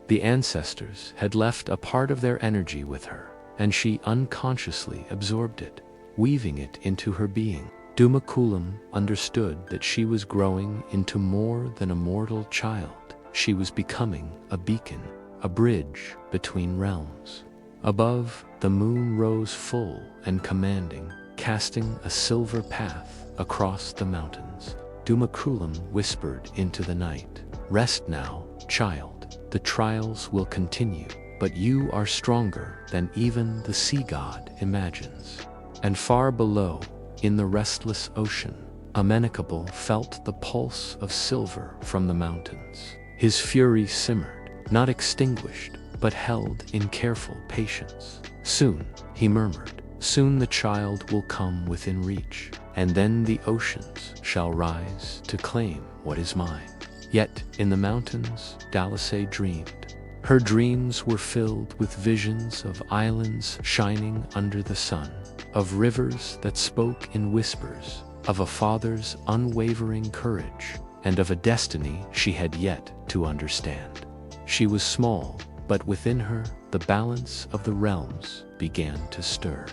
A: The ancestors had left a part of their energy with her, and she unconsciously absorbed it, weaving it into her being. Dumakulam understood that she was growing into more than a mortal child. She was becoming a beacon, a bridge between realms. Above, the moon rose full and commanding, casting a silver path across the mountains. Dumakulam whispered into the night, "Rest now, child. The trials will continue, but you are stronger than even the sea god imagines." And far below, in the restless ocean, Amanikable felt the pulse of silver from the mountains. His fury simmered, not extinguished, but held in careful patience. "Soon," he murmured, "soon the child will come within reach, and then the oceans shall rise to claim what is mine." Yet, in the mountains, Dalisay dreamed. Her dreams were filled with visions of islands shining under the sun, of rivers that spoke in whispers, of a father's unwavering courage, and of a destiny she had yet to understand. She was small, but within her, the balance of the realms began to stir.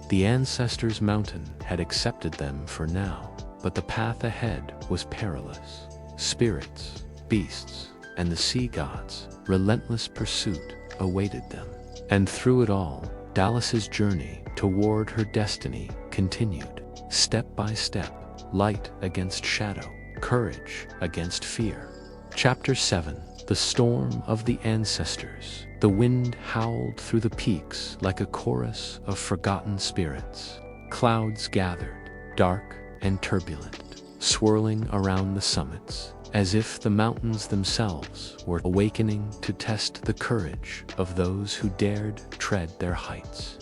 A: The ancestors' mountain had accepted them for now, but the path ahead was perilous. Spirits, beasts, and the sea gods' relentless pursuit awaited them. And through it all, Dalisay's journey toward her destiny continued, step by step, light against shadow, courage against fear. Chapter 7. The Storm of the Ancestors. The wind howled through the peaks like a chorus of forgotten spirits. Clouds gathered, dark and turbulent, swirling around the summits. as if the mountains themselves were awakening to test the courage of those who dared tread their heights.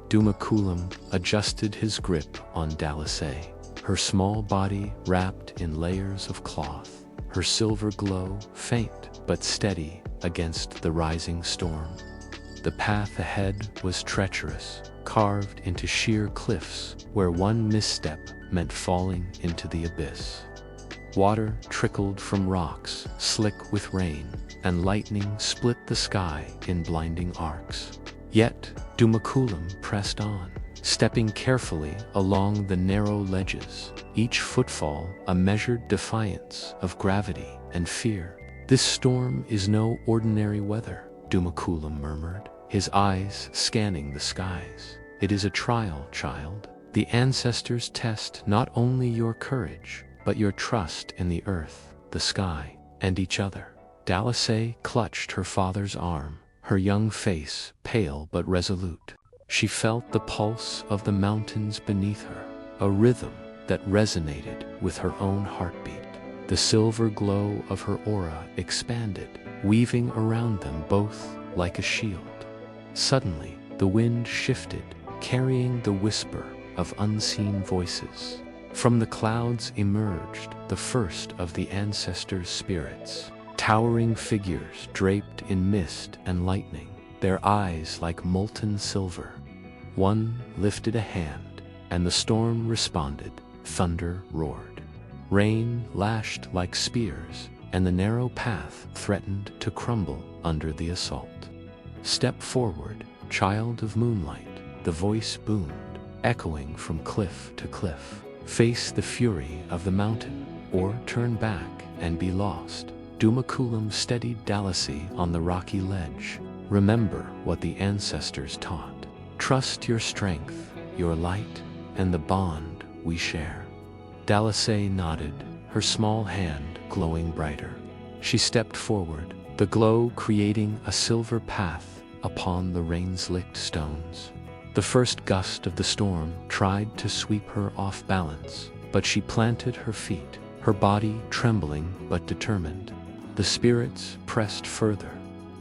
A: Dumakulam adjusted his grip on Dalisay, her small body wrapped in layers of cloth, her silver glow faint but steady against the rising storm. The path ahead was treacherous, carved into sheer cliffs where one misstep meant falling into the abyss. Water trickled from rocks, slick with rain, and lightning split the sky in blinding arcs. Yet Dumakulam pressed on, stepping carefully along the narrow ledges, each footfall a measured defiance of gravity and fear. "This storm is no ordinary weather," Dumakulam murmured, his eyes scanning the skies. "It is a trial, child. The ancestors test not only your courage, but your trust in the earth, the sky, and each other." Dalisay clutched her father's arm, her young face pale but resolute. She felt the pulse of the mountains beneath her, a rhythm that resonated with her own heartbeat. The silver glow of her aura expanded, weaving around them both like a shield. Suddenly, the wind shifted, carrying the whisper of unseen voices. From the clouds emerged the first of the ancestors' spirits, towering figures draped in mist and lightning, their eyes like molten silver. One lifted a hand, and the storm responded. Thunder roared. Rain lashed like spears, and the narrow path threatened to crumble under the assault. "Step forward, child of moonlight," the voice boomed, echoing from cliff to cliff. "Face the fury of the mountain, or turn back and be lost." Dumakulam steadied Dalisay on the rocky ledge. "Remember what the ancestors taught. Trust your strength, your light, and the bond we share." Dalisay nodded, her small hand glowing brighter. She stepped forward, the glow creating a silver path upon the rain-slicked stones. The first gust of the storm tried to sweep her off balance, but she planted her feet, her body trembling but determined. The spirits pressed further.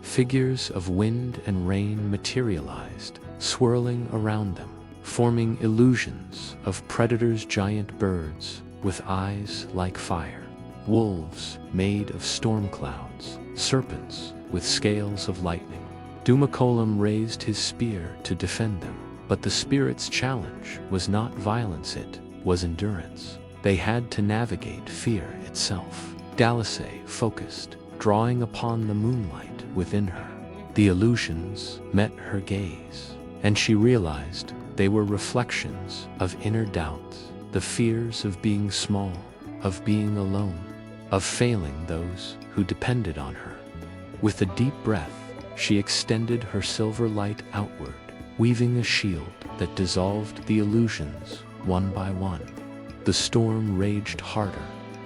A: Figures of wind and rain materialized, swirling around them, forming illusions of predators, giant birds with eyes like fire, wolves made of storm clouds, serpents with scales of lightning. Dumakulam raised his spear to defend them, but the spirits' challenge was not violence, it was endurance. They had to navigate fear itself. Dalisay focused, drawing upon the moonlight within her. The illusions met her gaze, and she realized they were reflections of inner doubts, the fears of being small, of being alone, of failing those who depended on her. With a deep breath, she extended her silver light outward, weaving a shield that dissolved the illusions one by one. The storm raged harder.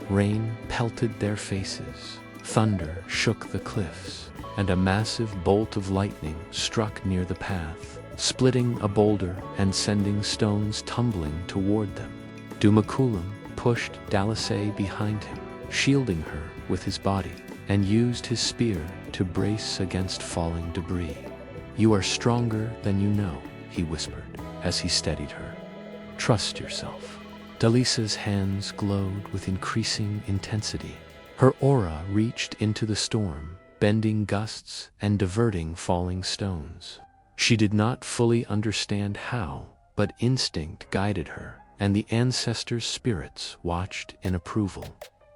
A: Rain pelted their faces, thunder shook the cliffs, and a massive bolt of lightning struck near the path, splitting a boulder and sending stones tumbling toward them. Dumakulam pushed Dalisay behind him, shielding her with his body, and used his spear to brace against falling debris. "You are stronger than you know," he whispered as he steadied her. "Trust yourself." Dalisay's hands glowed with increasing intensity. Her aura reached into the storm, bending gusts and diverting falling stones. She did not fully understand how, but instinct guided her, and the ancestors' spirits watched in approval.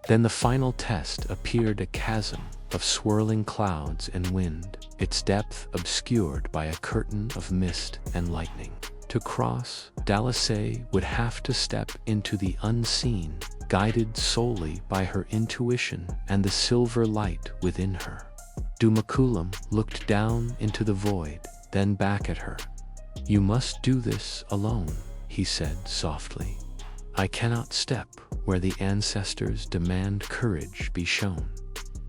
A: Then the final test appeared, a chasm of swirling clouds and wind, its depth obscured by a curtain of mist and lightning. To cross, Dalisay would have to step into the unseen, guided solely by her intuition and the silver light within her. Dumakulam looked down into the void, then back at her. "You must do this alone," he said softly. "I cannot step where the ancestors demand courage be shown."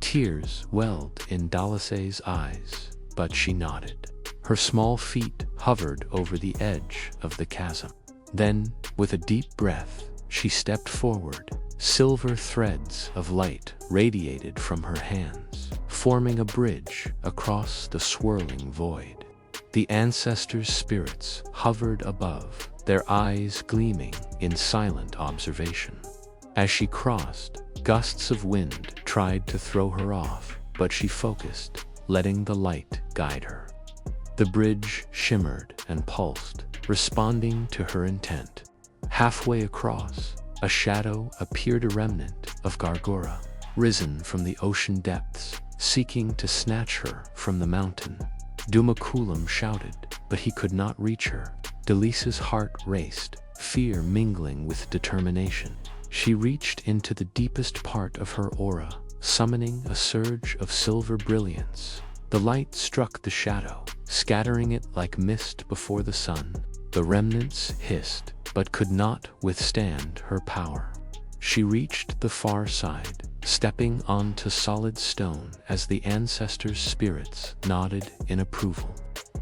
A: Tears welled in Dalisay's eyes, but she nodded. Her small feet hovered over the edge of the chasm. Then, with a deep breath, she stepped forward, Silver threads of light radiated from her hands, forming a bridge across the swirling void. The ancestors' spirits hovered above, their eyes gleaming in silent observation. As she crossed, gusts of wind tried to throw her off, but she focused, letting the light guide her. The bridge shimmered and pulsed, responding to her intent. Halfway across, a shadow appeared, a remnant of Gargora, risen from the ocean depths, seeking to snatch her from the mountain. Dumakulam shouted, but he could not reach her. Dalisa's heart raced, fear mingling with determination. She reached into the deepest part of her aura, summoning a surge of silver brilliance. The light struck the shadow, scattering it like mist before the sun. The remnants hissed, but could not withstand her power. She reached the far side, stepping onto solid stone as the ancestors' spirits nodded in approval.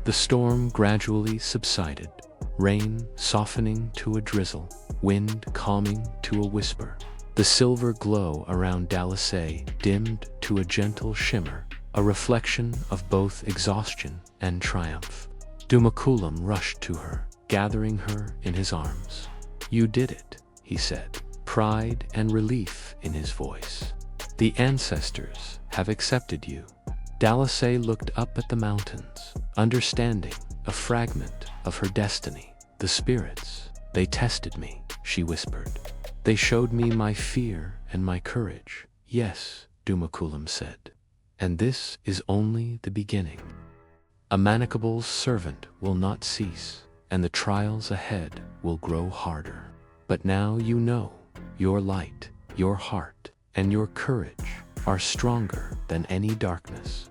A: The storm gradually subsided, rain softening to a drizzle, wind calming to a whisper. The silver glow around Dalisay dimmed to a gentle shimmer, a reflection of both exhaustion and triumph. Dumakulam rushed to her, gathering her in his arms. "You did it," he said, pride and relief in his voice. "The ancestors have accepted you." Dalisay looked up at the mountains, understanding a fragment of her destiny. "The spirits, they tested me," she whispered. "They showed me my fear and my courage." "Yes," Dumakulam said, "and this is only the beginning. Amanikable's servant will not cease, and the trials ahead will grow harder. But now you know, your light, your heart, and your courage are stronger than any darkness."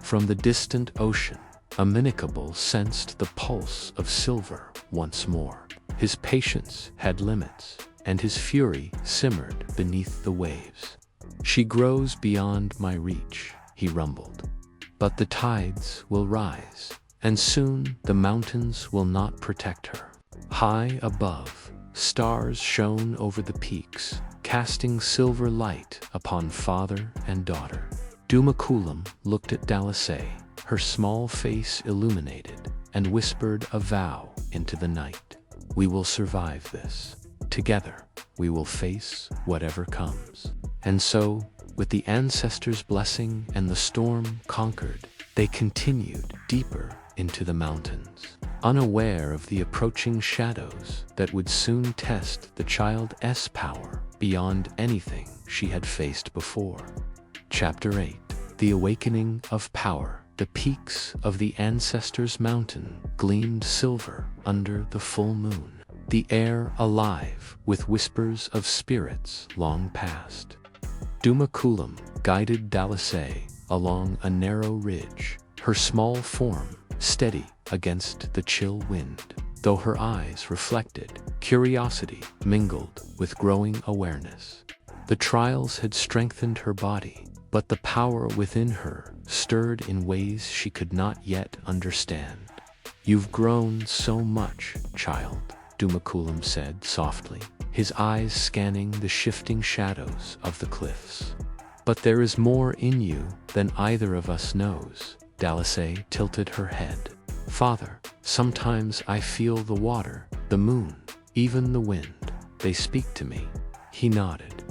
A: From the distant ocean, Amanikable sensed the pulse of silver once more. His patience had limits, and his fury simmered beneath the waves. "She grows beyond my reach," he rumbled. "But the tides will rise, and soon the mountains will not protect her." High above, stars shone over the peaks, casting silver light upon father and daughter. Dumakulam looked at Dalisay, her small face illuminated, and whispered a vow into the night. "We will survive this. Together, we will face whatever comes." And so, with the ancestors' blessing and the storm conquered, they continued deeper into the mountains, unaware of the approaching shadows that would soon test the child's power beyond anything she had faced before. Chapter 8: The Awakening of Power. The peaks of the ancestors' mountain gleamed silver under the full moon, the air alive with whispers of spirits long past. Dumakulam guided Dalisay along a narrow ridge, her small form steady against the chill wind. Though her eyes reflected, curiosity mingled with growing awareness. The trials had strengthened her body, but the power within her stirred in ways she could not yet understand. "You've grown so much, child," Dumakulam said softly, his eyes scanning the shifting shadows of the cliffs. "But there is more in you than either of us knows." Dalisay tilted her head. "Father, sometimes I feel the water, the moon, even the wind. They speak to me." He nodded.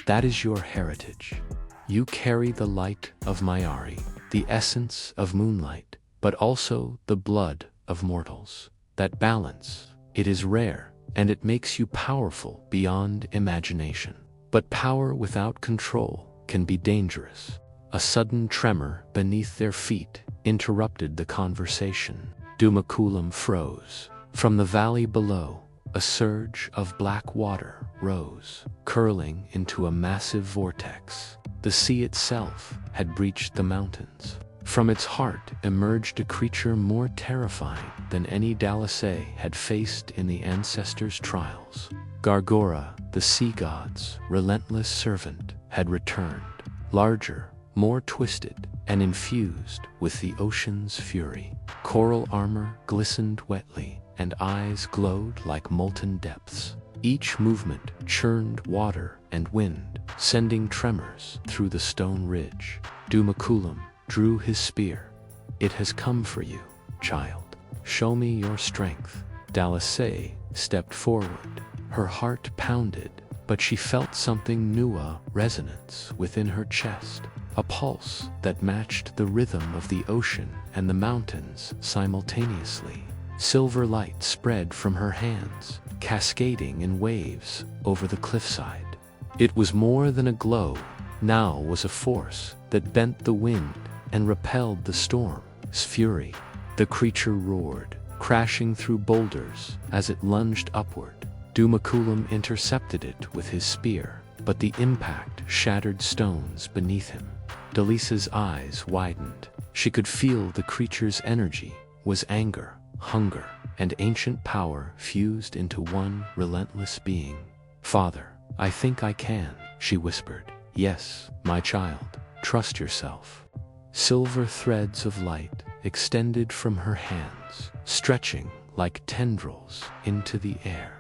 A: "That is your heritage. You carry the light of Mayari, the essence of moonlight, but also the blood of mortals. That balance, it is rare, and it makes you powerful beyond imagination. But power without control can be dangerous." A sudden tremor beneath their feet interrupted the conversation. Dumakulam froze. From the valley below, a surge of black water rose, curling into a massive vortex. The sea itself had breached the mountains. From its heart emerged a creature more terrifying than any Dalisay had faced in the ancestors' trials. Gargora, the sea god's relentless servant, had returned, larger, more twisted, and infused with the ocean's fury. Coral armor glistened wetly, and eyes glowed like molten depths. Each movement churned water and wind, sending tremors through the stone ridge. Dumakulam drew his spear. "It has come for you, child. Show me your strength." Dalisay stepped forward. Her heart pounded, but she felt something new, a resonance within her chest, a pulse that matched the rhythm of the ocean and the mountains simultaneously. Silver light spread from her hands, cascading in waves over the cliffside. It was more than a glow, now was a force that bent the wind and repelled the storm's fury. The creature roared, crashing through boulders as it lunged upward. Dumakulam intercepted it with his spear, but the impact shattered stones beneath him. Dalisay's eyes widened. She could feel the creature's energy was anger, hunger, and ancient power fused into one relentless being. "Father, I think I can," she whispered. "Yes, my child, trust yourself." Silver threads of light extended from her hands, stretching like tendrils into the air.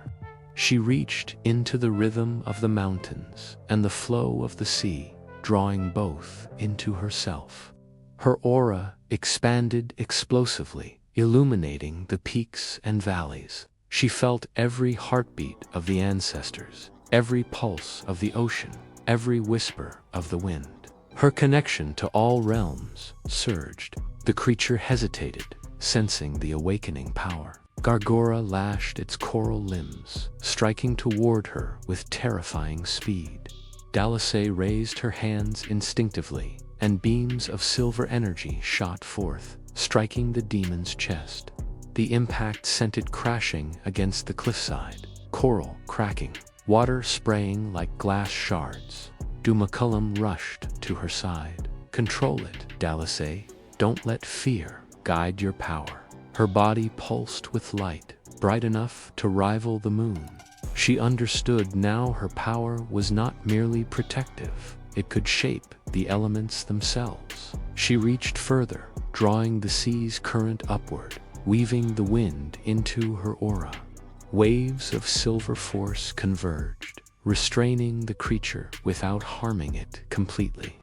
A: She reached into the rhythm of the mountains and the flow of the sea, drawing both into herself. Her aura expanded explosively, illuminating the peaks and valleys. She felt every heartbeat of the ancestors, every pulse of the ocean, every whisper of the wind. Her connection to all realms surged. The creature hesitated, sensing the awakening power. Gargora lashed its coral limbs, striking toward her with terrifying speed. Dalisay raised her hands instinctively, and beams of silver energy shot forth, striking the demon's chest. The impact sent it crashing against the cliffside, coral cracking, water spraying like glass shards. Dumakulam rushed to her side. "Control it, Dalisay. Don't let fear guide your power." Her body pulsed with light, bright enough to rival the moon. She understood now her power was not merely protective, it could shape the elements themselves. She reached further, drawing the sea's current upward, weaving the wind into her aura. Waves of silver force converged, restraining the creature without harming it completely.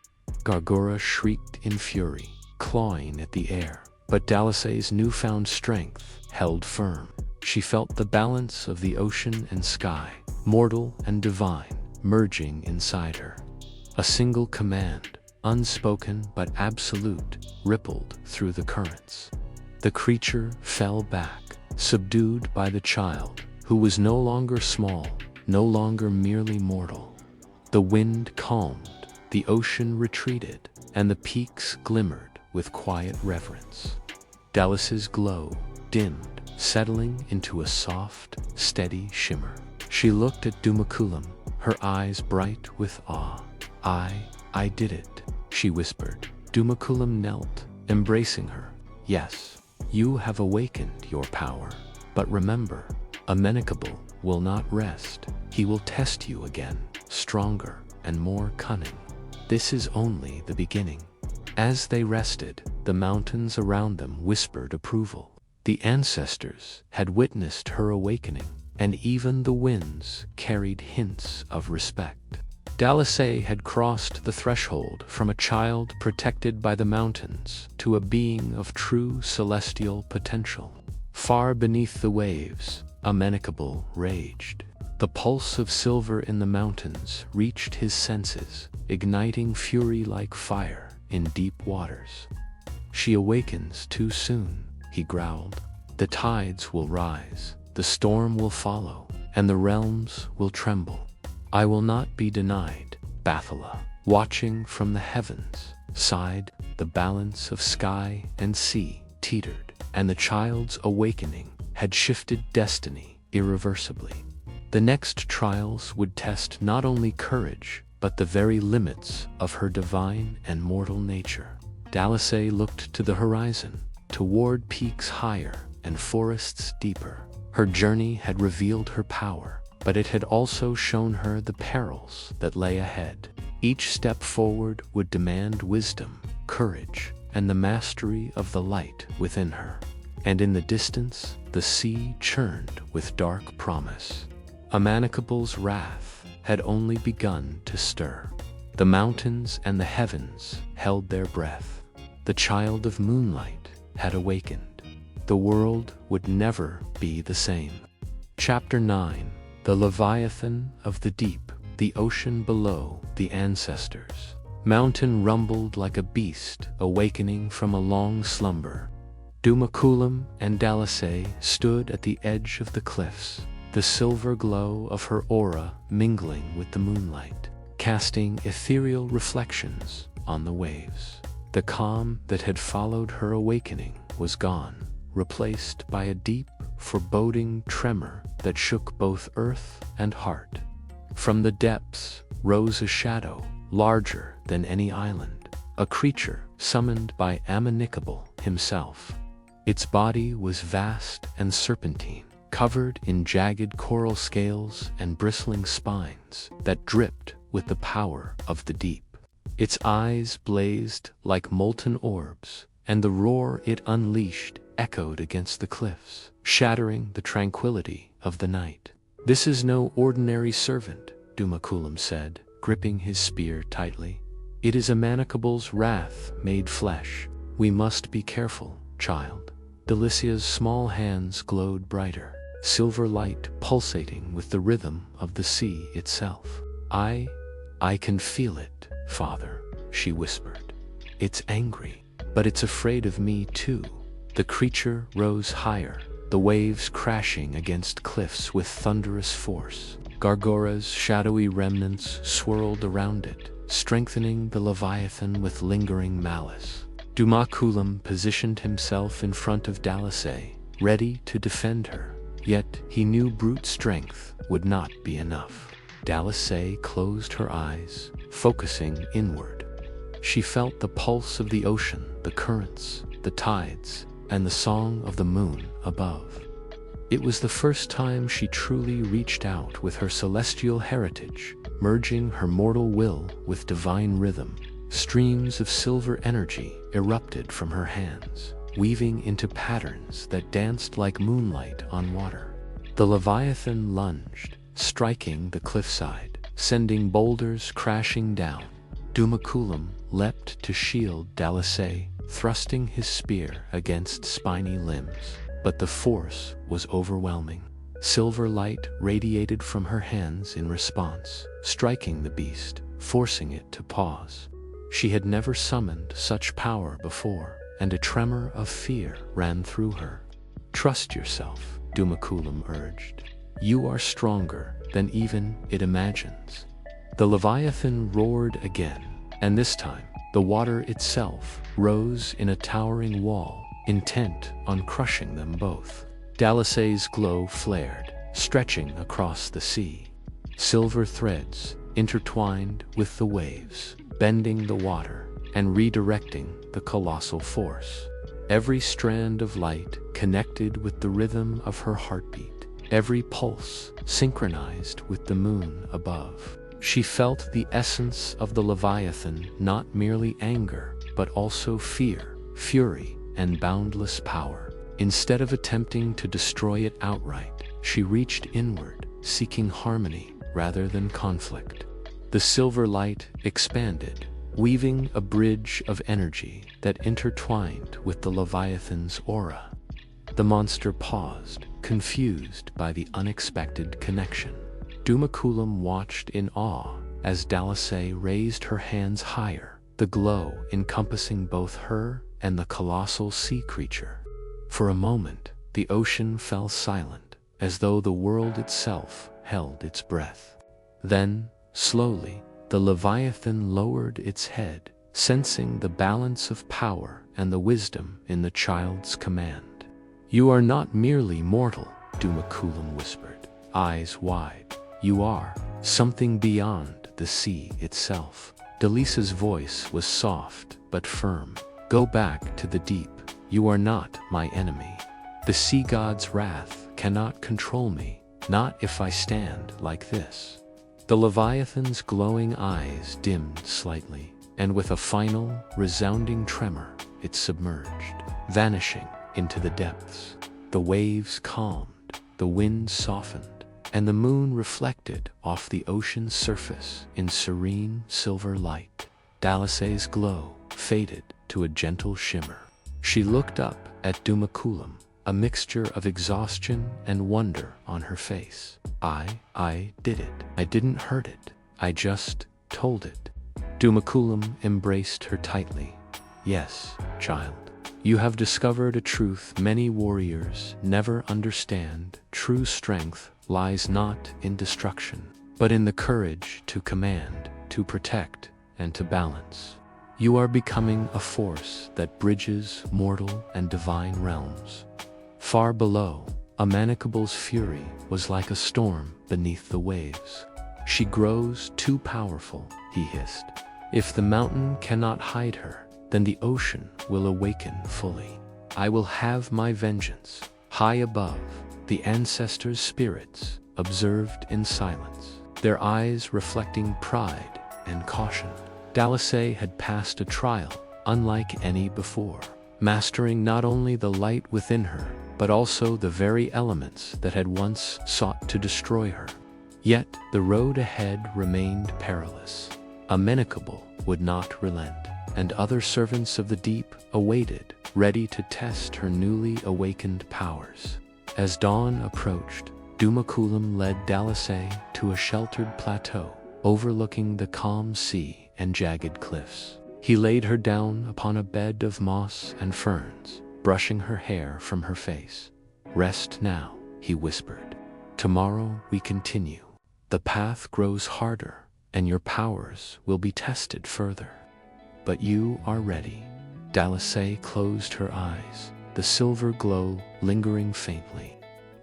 A: Gargora shrieked in fury, clawing at the air. But Dalisay's newfound strength held firm. She felt the balance of the ocean and sky, mortal and divine, merging inside her. A single command, unspoken but absolute, rippled through the currents. The creature fell back, subdued by the child, who was no longer small, no longer merely mortal. The wind calmed, the ocean retreated, and the peaks glimmered with quiet reverence. Dalisay's glow dimmed, settling into a soft, steady shimmer. She looked at Dumakulam, her eyes bright with awe. I did it," she whispered. Dumakulam knelt, embracing her. "Yes, you have awakened your power. But remember, Amanikable will not rest. He will test you again, stronger and more cunning. This is only the beginning." As they rested, the mountains around them whispered approval. The ancestors had witnessed her awakening, and even the winds carried hints of respect. Dalisay had crossed the threshold from a child protected by the mountains to a being of true celestial potential. Far beneath the waves, Amanikable raged. The pulse of silver in the mountains reached his senses, igniting fury like fire in deep waters. "She awakens too soon," he growled. "The tides will rise, the storm will follow, and the realms will tremble. I will not be denied." Bathala, watching from the heavens, sighed. The balance of sky and sea teetered, and the child's awakening had shifted destiny irreversibly. The next trials would test not only courage, but the very limits of her divine and mortal nature. Dalisay looked to the horizon, toward peaks higher and forests deeper. Her journey had revealed her power, but it had also shown her the perils that lay ahead. Each step forward would demand wisdom, courage, and the mastery of the light within her. And in the distance, the sea churned with dark promise. Amanikable's wrath had only begun to stir. The mountains and the heavens held their breath. The child of moonlight had awakened. The world would never be the same. Chapter 9. The Leviathan of the Deep. The ocean below the ancestors. Mountain rumbled like a beast awakening from a long slumber. Dumakulam and Dalisay stood at the edge of the cliffs, the silver glow of her aura mingling with the moonlight, casting ethereal reflections on the waves. The calm that had followed her awakening was gone, replaced by a deep, foreboding tremor that shook both earth and heart. From the depths rose a shadow, larger than any island, a creature summoned by Amanikable himself. Its body was vast and serpentine, covered in jagged coral scales and bristling spines that dripped with the power of the deep. Its eyes blazed like molten orbs, and the roar it unleashed echoed against the cliffs, shattering the tranquility of the night. "This is no ordinary servant," Dumakulam said, gripping his spear tightly. "It is Amanikable's wrath made flesh. We must be careful, child." Dalisa's small hands glowed brighter, silver light pulsating with the rhythm of the sea itself. I can feel it, father," she whispered. "It's angry, but it's afraid of me too." The creature rose higher, the waves crashing against cliffs with thunderous force. Gargora's shadowy remnants swirled around it, strengthening the Leviathan with lingering malice. Dumakulam positioned himself in front of Dalisay, ready to defend her, yet he knew brute strength would not be enough. Dalisay closed her eyes, focusing inward. She felt the pulse of the ocean, the currents, the tides, and the song of the moon above. It was the first time she truly reached out with her celestial heritage, merging her mortal will with divine rhythm. Streams of silver energy erupted from her hands, weaving into patterns that danced like moonlight on water. The Leviathan lunged, striking the cliffside, sending boulders crashing down. Dumakulam leapt to shield Dalisay, thrusting his spear against spiny limbs, but the force was overwhelming. Silver light radiated from her hands in response, striking the beast, forcing it to pause. She had never summoned such power before, and a tremor of fear ran through her. "Trust yourself," Dumakulam urged. "You are stronger than even it imagines." The Leviathan roared again, and this time, the water itself rose in a towering wall, intent on crushing them both. Dalisay's glow flared, stretching across the sea. Silver threads intertwined with the waves, bending the water and redirecting the colossal force. Every strand of light connected with the rhythm of her heartbeat, every pulse synchronized with the moon above. She felt the essence of the Leviathan, not merely anger, but also fear, fury, and boundless power. Instead of attempting to destroy it outright, she reached inward, seeking harmony rather than conflict. The silver light expanded, weaving a bridge of energy that intertwined with the Leviathan's aura. The monster paused, confused by the unexpected connection. Dumakulam watched in awe as Dalisay raised her hands higher, the glow encompassing both her and the colossal sea creature. For a moment, the ocean fell silent, as though the world itself held its breath. Then, slowly, the Leviathan lowered its head, sensing the balance of power and the wisdom in the child's command. "You are not merely mortal," Dumakulam whispered, eyes wide. "You are something beyond the sea itself." Dalisa's voice was soft but firm. "Go back to the deep. You are not my enemy. The sea god's wrath cannot control me, not if I stand like this." The Leviathan's glowing eyes dimmed slightly, and with a final, resounding tremor, it submerged, vanishing into the depths. The waves calmed, the wind softened, and the moon reflected off the ocean's surface in serene silver light. Dalisay's glow faded to a gentle shimmer. She looked up at Dumakulam, a mixture of exhaustion and wonder on her face. I did it. I didn't hurt it. I just told it. Dumakulam embraced her tightly. Yes, child. You have discovered a truth many warriors never understand. True strength lies not in destruction, but in the courage to command, to protect, and to balance. You are becoming a force that bridges mortal and divine realms. Far below, Amanikable's fury was like a storm beneath the waves. She grows too powerful, he hissed. If the mountain cannot hide her, then the ocean will awaken fully. I will have my vengeance. High above, the ancestors' spirits observed in silence, their eyes reflecting pride and caution. Dalisay had passed a trial unlike any before, mastering not only the light within her, but also the very elements that had once sought to destroy her. Yet the road ahead remained perilous. Amanikable would not relent, and other servants of the deep awaited, ready to test her newly awakened powers. As dawn approached, Dumakulam led Dalisay to a sheltered plateau overlooking the calm sea and jagged cliffs. He laid her down upon a bed of moss and ferns, brushing her hair from her face. Rest now, he whispered. Tomorrow we continue. The path grows harder, and your powers will be tested further. But you are ready. Dalisay closed her eyes, the silver glow lingering faintly.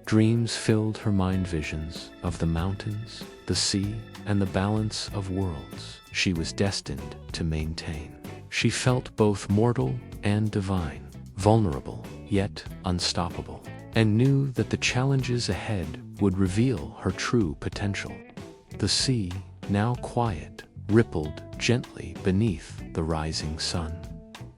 A: Dreams filled her mind, visions of the mountains, the sea, and the balance of worlds she was destined to maintain. She felt both mortal and divine, vulnerable yet unstoppable, and knew that the challenges ahead would reveal her true potential. The sea, now quiet, rippled gently beneath the rising sun.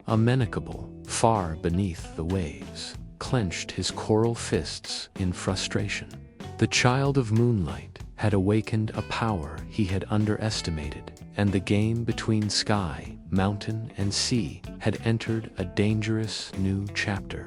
A: Amanikable, far beneath the waves, clenched his coral fists in frustration. The child of moonlight had awakened a power he had underestimated, and the game between sky, mountain, and sea had entered a dangerous new chapter.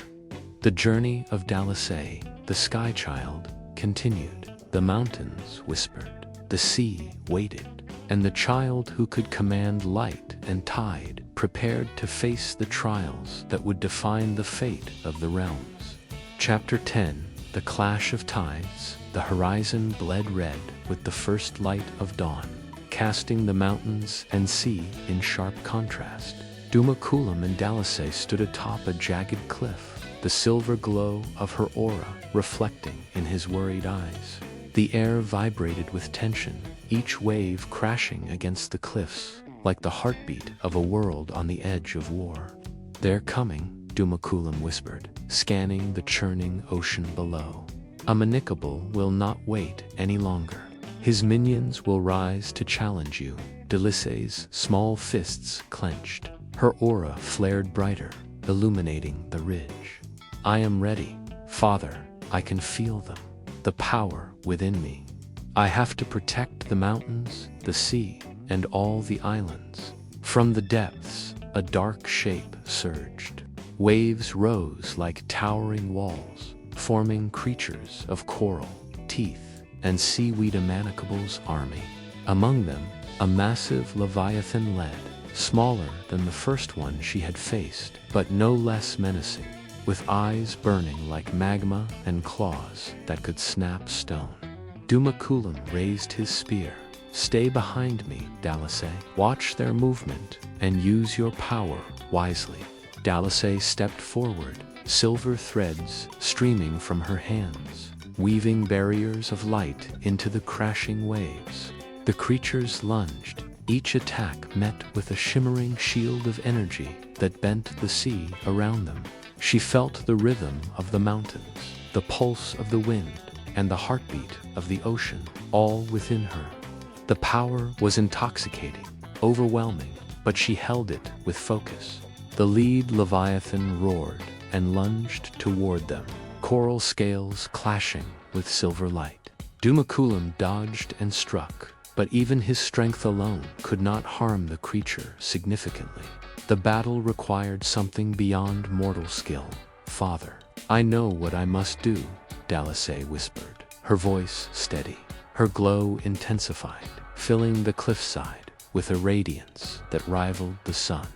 A: The journey of Dalisay, the sky child, continued. The mountains whispered, the sea waited, and the child who could command light and tide prepared to face the trials that would define the fate of the realms. Chapter 10, The Clash of Tides. The horizon bled red with the first light of dawn, casting the mountains and sea in sharp contrast. Dumakulam and Dalisay stood atop a jagged cliff, the silver glow of her aura reflecting in his worried eyes. The air vibrated with tension, each wave crashing against the cliffs, like the heartbeat of a world on the edge of war. They're coming, Dumakulam whispered, scanning the churning ocean below. Amanikable will not wait any longer. His minions will rise to challenge you. Dalisay's small fists clenched. Her aura flared brighter, illuminating the ridge. I am ready, Father. I can feel them, the power within me. I have to protect the mountains, the sea, and all the islands. From the depths, a dark shape surged. Waves rose like towering walls, forming creatures of coral, teeth, and seaweed. Amanikable's army. Among them, a massive leviathan led, smaller than the first one she had faced, but no less menacing, with eyes burning like magma and claws that could snap stone. Dumakulam raised his spear. Stay behind me, Dalisay. Watch their movement and use your power wisely. Dalisay stepped forward, silver threads streaming from her hands, weaving barriers of light into the crashing waves. The creatures lunged, each attack met with a shimmering shield of energy that bent the sea around them. She felt the rhythm of the mountains, the pulse of the wind, and the heartbeat of the ocean, all within her. The power was intoxicating, overwhelming, but she held it with focus. The lead leviathan roared and lunged toward them, coral scales clashing with silver light. Dumakulam dodged and struck, but even his strength alone could not harm the creature significantly. The battle required something beyond mortal skill. "Father, I know what I must do," Dalisay whispered, her voice steady. Her glow intensified, filling the cliffside with a radiance that rivaled the sun.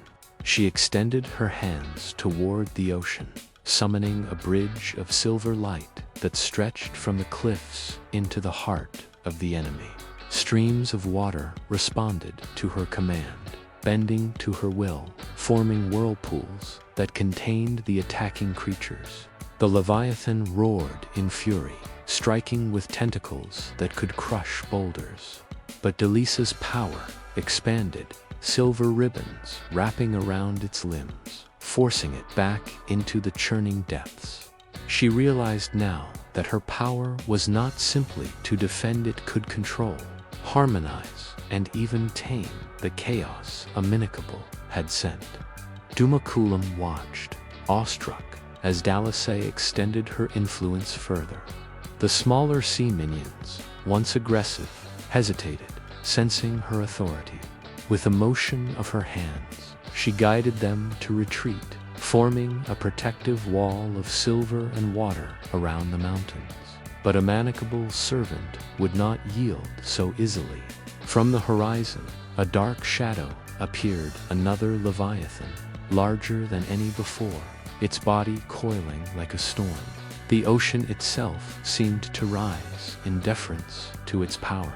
A: She extended her hands toward the ocean, summoning a bridge of silver light that stretched from the cliffs into the heart of the enemy. Streams of water responded to her command, bending to her will, forming whirlpools that contained the attacking creatures. The Leviathan roared in fury, striking with tentacles that could crush boulders. But Dalisa's power expanded, silver ribbons wrapping around its limbs, forcing it back into the churning depths. She realized now that her power was not simply to defend, it could control, harmonize, and even tame the chaos Amanikable had sent. Dumakulam watched, awestruck, as Dalisay extended her influence further. The smaller sea minions, once aggressive, hesitated, sensing her authority. With a motion of her hands, she guided them to retreat, forming a protective wall of silver and water around the mountains. But Amanikable's servant would not yield so easily. From the horizon, a dark shadow appeared, another Leviathan, larger than any before, its body coiling like a storm. The ocean itself seemed to rise in deference to its power.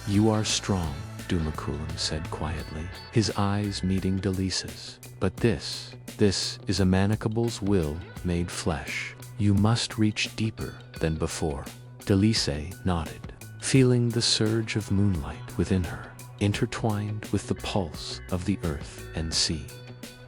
A: "You are strong," Dumakulam said quietly, his eyes meeting Dalisa's. "But this is Amanikable's will made flesh. You must reach deeper than before." Dalisay nodded, feeling the surge of moonlight within her, intertwined with the pulse of the earth and sea.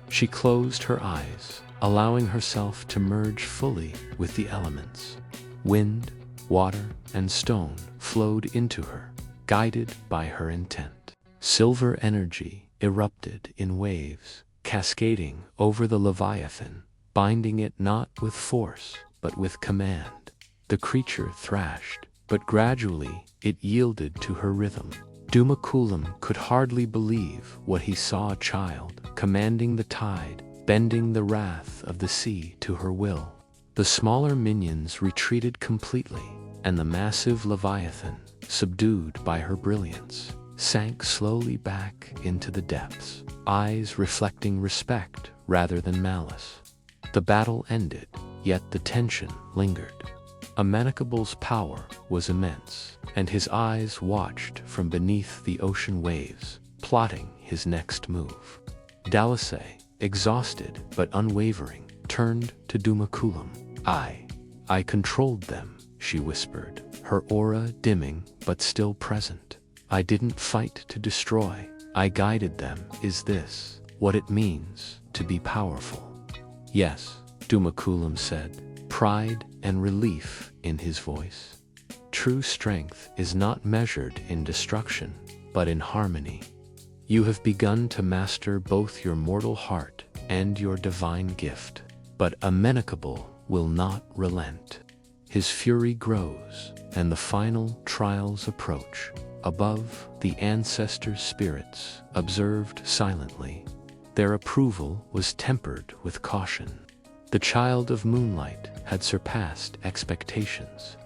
A: She closed her eyes, allowing herself to merge fully with the elements. Wind, water, and stone flowed into her, guided by her intent. Silver energy erupted in waves, cascading over the Leviathan, binding it not with force, but with command. The creature thrashed, but gradually it yielded to her rhythm. Dumakulam could hardly believe what he saw, a child commanding the tide, bending the wrath of the sea to her will. The smaller minions retreated completely, and the massive Leviathan, subdued by her brilliance, sank slowly back into the depths, eyes reflecting respect rather than malice. The battle ended, yet the tension lingered. Amanikable's power was immense, and his eyes watched from beneath the ocean waves, plotting his next move. Dalisay, exhausted but unwavering, turned to Dumakulam. I controlled them," she whispered, her aura dimming but still present. "I didn't fight to destroy, I guided them. Is this what it means to be powerful?" "Yes," Dumakulam said, pride and relief in his voice. "True strength is not measured in destruction, but in harmony. You have begun to master both your mortal heart and your divine gift. But Amanikable will not relent. His fury grows, and the final trials approach. Above, the ancestor spirits observed silently. Their approval was tempered with caution. The child of moonlight had surpassed expectations.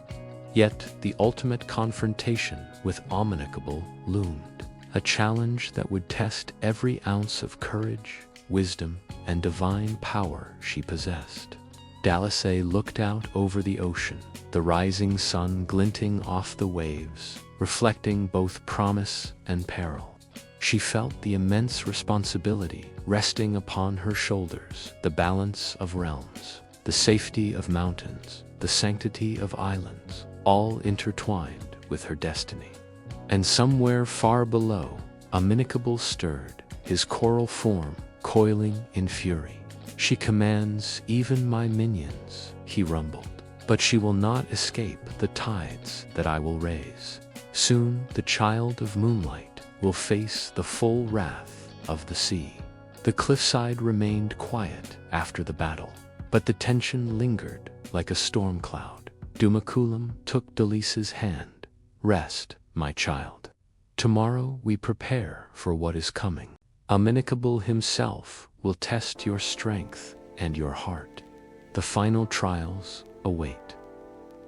A: Yet the ultimate confrontation with Amanikable loomed, a challenge that would test every ounce of courage, wisdom, and divine power she possessed. Dalisay looked out over the ocean, the rising sun glinting off the waves, reflecting both promise and peril. She felt the immense responsibility resting upon her shoulders, the balance of realms, the safety of mountains, the sanctity of islands, all intertwined with her destiny. And somewhere far below, Amanikable stirred, his coral form coiling in fury. "She commands even my minions," he rumbled, "but she will not escape the tides that I will raise. Soon the child of moonlight will face the full wrath of the sea." The cliffside remained quiet after the battle, but the tension lingered like a storm cloud. Dumakulam took Dalisa's hand, Rest, my child. Tomorrow we prepare for what is coming. Amanikable himself will test your strength and your heart. The final trials await.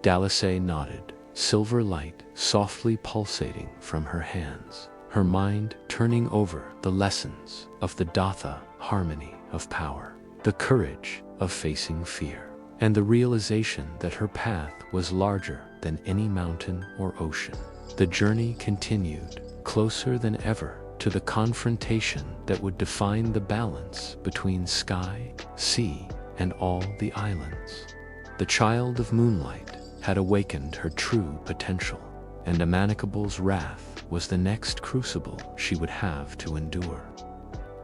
A: Dalisay nodded, silver light softly pulsating from her hands, her mind turning over the lessons of the Datha harmony of power, the courage of facing fear, and the realization that her path was larger than any mountain or ocean. The journey continued, closer than ever to the confrontation that would define the balance between sky, sea, and all the islands. The child of moonlight had awakened her true potential, and Amanikable's wrath was the next crucible she would have to endure.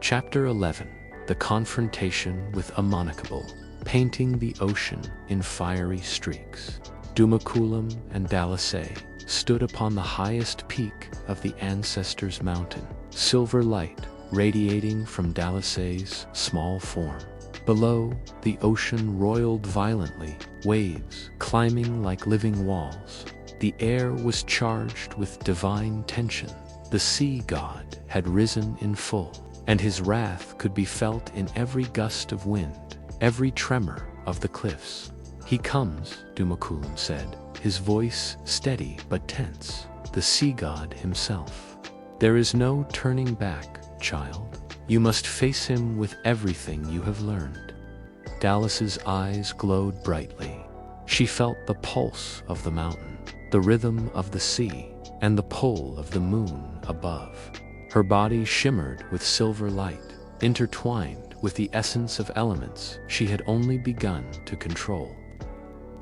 A: Chapter 11. The Confrontation with Amanikable, painting the ocean in fiery streaks. Dumakulam and Dalisay stood upon the highest peak of the Ancestors' Mountain, silver light radiating from Dalisay's small form. Below, the ocean roiled violently, waves climbing like living walls. The air was charged with divine tension. The sea god had risen in full, and his wrath could be felt in every gust of wind, every tremor of the cliffs. "He comes," Dumakulam said, his voice steady but tense, "the sea god himself. There is no turning back, child. You must face him with everything you have learned." Dalisay's eyes glowed brightly. She felt the pulse of the mountain, the rhythm of the sea, and the pull of the moon above. Her body shimmered with silver light, intertwined with the essence of elements she had only begun to control.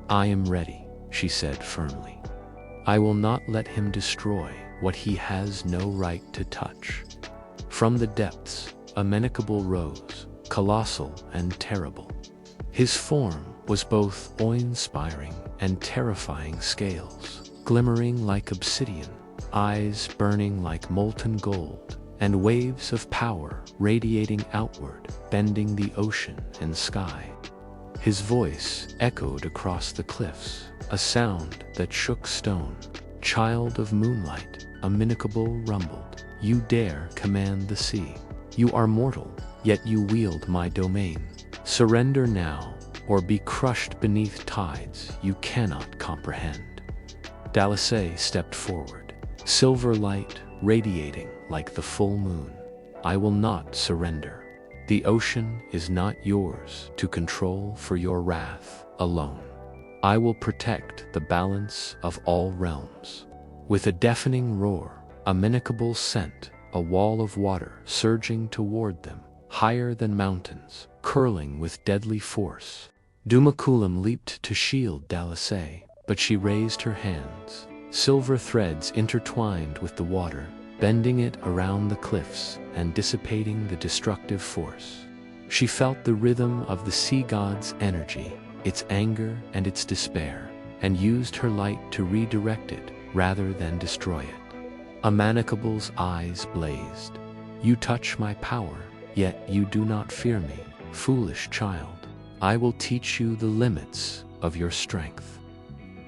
A: "I am ready," she said firmly. "I will not let him destroy what he has no right to touch." From the depths, Amanikable rose, colossal and terrible. His form was both awe-inspiring and terrifying scales, glimmering like obsidian, eyes burning like molten gold, and waves of power radiating outward, bending the ocean and sky. His voice echoed across the cliffs, a sound that shook stone. "Child of moonlight," Amanikable rumbled, "you dare command the sea. You are mortal, yet you wield my domain. Surrender now, or be crushed beneath tides you cannot comprehend." Dalisay stepped forward, silver light radiating like the full moon. "I will not surrender. The ocean is not yours to control for your wrath alone. I will protect the balance of all realms." With a deafening roar, Amanikable sent a wall of water surging toward them, higher than mountains, curling with deadly force. Dumakulam leaped to shield Dalisay, but she raised her hands. Silver threads intertwined with the water, bending it around the cliffs and dissipating the destructive force. She felt the rhythm of the sea god's energy, its anger and its despair, and used her light to redirect it rather than destroy it. Amanikable's eyes blazed. "You touch my power, yet you do not fear me, foolish child. I will teach you the limits of your strength."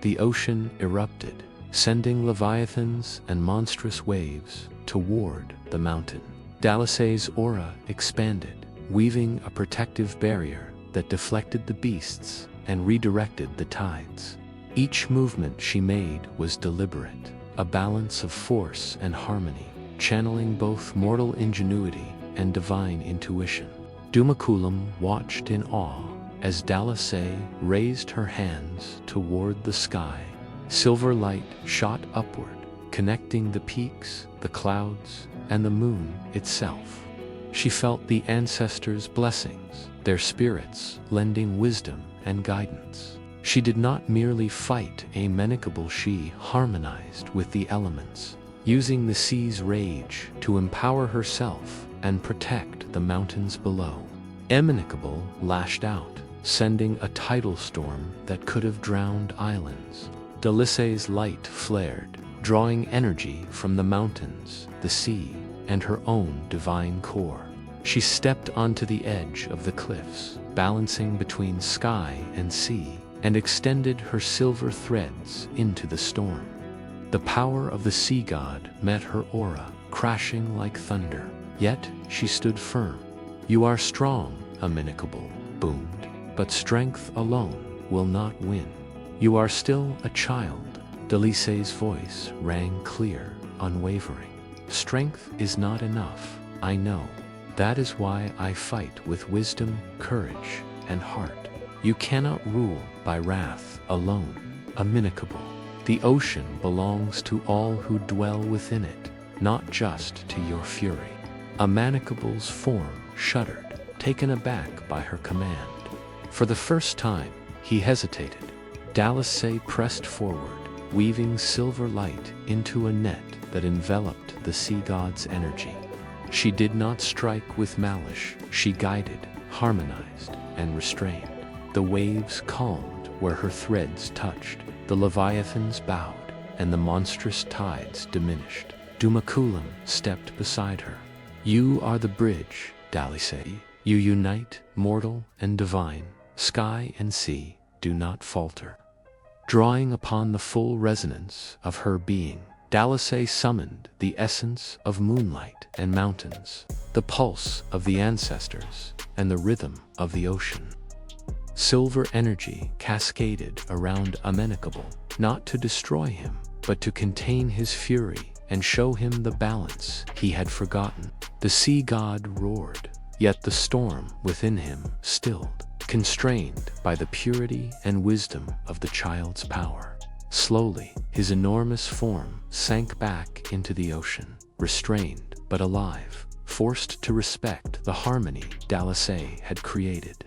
A: The ocean erupted, sending leviathans and monstrous waves toward the mountain. Dalisay's aura expanded, weaving a protective barrier that deflected the beasts and redirected the tides. Each movement she made was deliberate, a balance of force and harmony, channeling both mortal ingenuity and divine intuition. Dumakulam watched in awe as Dalisay raised her hands toward the sky. Silver light shot upward, connecting the peaks, the clouds, and the moon itself. She felt the ancestors' blessings, their spirits lending wisdom and guidance. She did not merely fight Amanikable, she harmonized with the elements, using the sea's rage to empower herself and protect the mountains below. Amanikable lashed out, sending a tidal storm that could have drowned islands. Dalisay's light flared, drawing energy from the mountains, the sea, and her own divine core. She stepped onto the edge of the cliffs, balancing between sky and sea, and extended her silver threads into the storm. The power of the sea god met her aura, crashing like thunder. Yet she stood firm. "You are strong," Amanikable boomed, "but strength alone will not win. You are still a child." Dalisay's voice rang clear, unwavering. "Strength is not enough, I know. That is why I fight with wisdom, courage, and heart. You cannot rule by wrath alone, Amanikable. The ocean belongs to all who dwell within it, not just to your fury." Amanikable's form shuddered, taken aback by her command. For the first time, he hesitated. Dalisay pressed forward, weaving silver light into a net that enveloped the sea god's energy. She did not strike with malice, she guided, harmonized, and restrained. The waves calmed where her threads touched, the leviathans bowed, and the monstrous tides diminished. Dumakulam stepped beside her. "You are the bridge, Dalisay. You unite mortal and divine. Sky and sea do not falter." Drawing upon the full resonance of her being, Dalisay summoned the essence of moonlight and mountains, the pulse of the ancestors, and the rhythm of the ocean. Silver energy cascaded around Amanikable, not to destroy him, but to contain his fury and show him the balance he had forgotten. The sea god roared, yet the storm within him stilled, constrained by the purity and wisdom of the child's power. Slowly, his enormous form sank back into the ocean, restrained but alive, forced to respect the harmony Dalisay had created.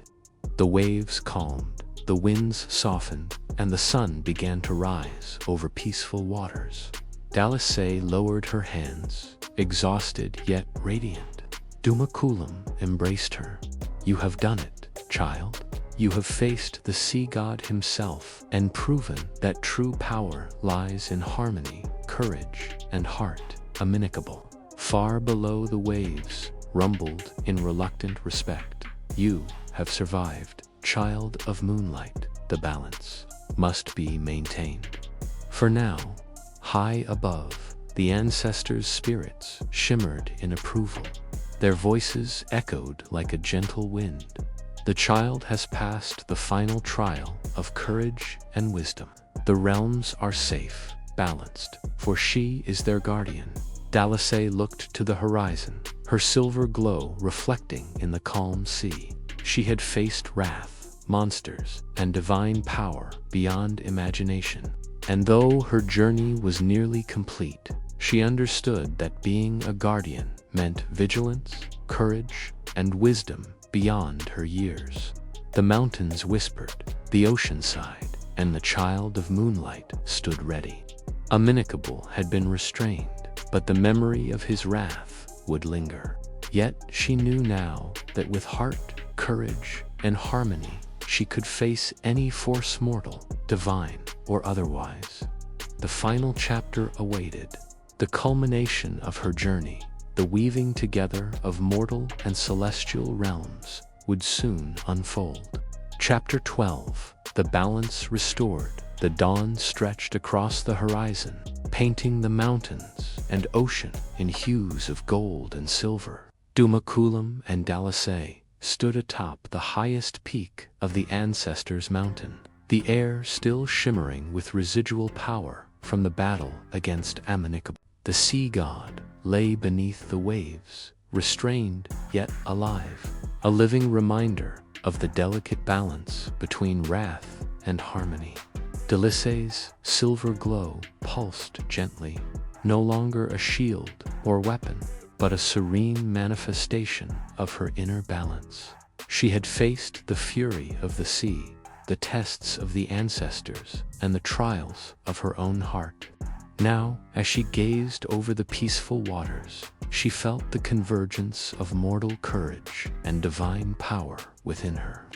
A: The waves calmed, the winds softened, and the sun began to rise over peaceful waters. Dalisay lowered her hands, exhausted yet radiant. Dumakulam embraced her. "You have done it, child. You have faced the sea god himself and proven that true power lies in harmony, courage, and heart." Amanikable, far below the waves, rumbled in reluctant respect. "You have survived, child of moonlight. The balance must be maintained." For now, high above, the ancestors' spirits shimmered in approval. Their voices echoed like a gentle wind. "The child has passed the final trial of courage and wisdom. The realms are safe, balanced, for she is their guardian." Dalisay looked to the horizon, her silver glow reflecting in the calm sea. She had faced wrath, monsters, and divine power beyond imagination. And though her journey was nearly complete, she understood that being a guardian meant vigilance, courage, and wisdom beyond her years. The mountains whispered, the ocean sighed, and the child of moonlight stood ready. Amanikable had been restrained, but the memory of his wrath would linger. Yet she knew now that with heart, courage, and harmony, she could face any force mortal, divine or otherwise. The final chapter awaited, the culmination of her journey, the weaving together of mortal and celestial realms would soon unfold. Chapter 12, the balance restored. The dawn stretched across the horizon, painting the mountains and ocean in hues of gold and silver. Dumakulam and Dalisay stood atop the highest peak of the ancestors' mountain, the air still shimmering with residual power from the battle against Amanikable. The sea god lay beneath the waves, restrained yet alive, a living reminder of the delicate balance between wrath and harmony. Dalisay's silver glow pulsed gently, no longer a shield or weapon, but a serene manifestation of her inner balance. She had faced the fury of the sea, the tests of the ancestors, and the trials of her own heart. Now, as she gazed over the peaceful waters, she felt the convergence of mortal courage and divine power within her.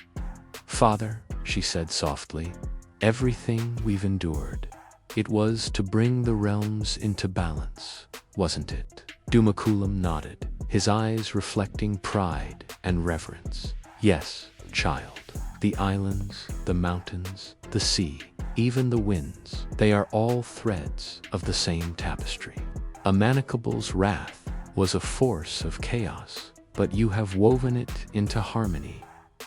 A: "Father," she said softly, "everything we've endured, it was to bring the realms into balance, wasn't it?" Dumakulam nodded, his eyes reflecting pride and reverence. "Yes, child. The islands, the mountains, the sea, even the winds, they are all threads of the same tapestry. Amanikable's wrath was a force of chaos, but you have woven it into harmony.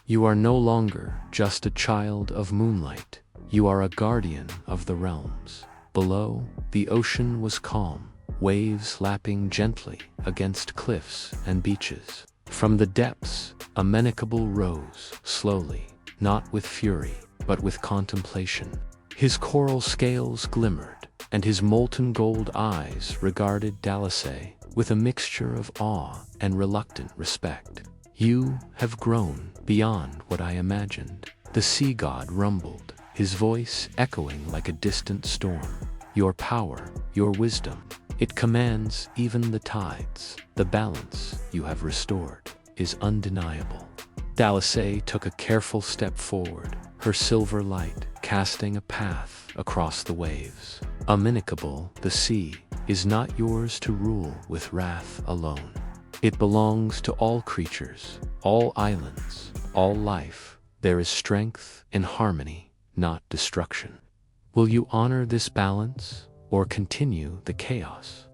A: You are no longer just a child of moonlight. You are a guardian of the realms. Below, the ocean was calm, waves lapping gently against cliffs and beaches. From the depths, Amanikable rose slowly, not with fury, but with contemplation. His coral scales glimmered, and his molten gold eyes regarded Dalisay with a mixture of awe and reluctant respect. You have grown beyond what I imagined. The sea god rumbled, his voice echoing like a distant storm. Your power, your wisdom, it commands even the tides. The balance you have restored is undeniable. Dalisay took a careful step forward, her silver light casting a path across the waves. Amanikable, the sea, is not yours to rule with wrath alone. It belongs to all creatures, all islands, all life. There is strength in harmony, not destruction. Will you honor this balance or continue the chaos?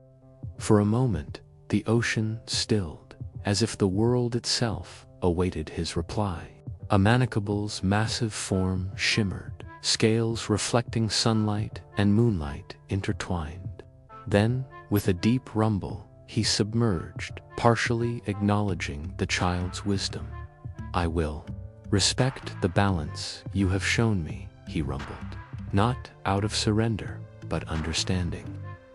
A: For a moment, the ocean stilled, as if the world itself awaited his reply. Amanikable's massive form shimmered, scales reflecting sunlight and moonlight intertwined. Then, with a deep rumble, he submerged, partially acknowledging the child's wisdom. I will respect the balance you have shown me, he rumbled. Not out of surrender, but understanding.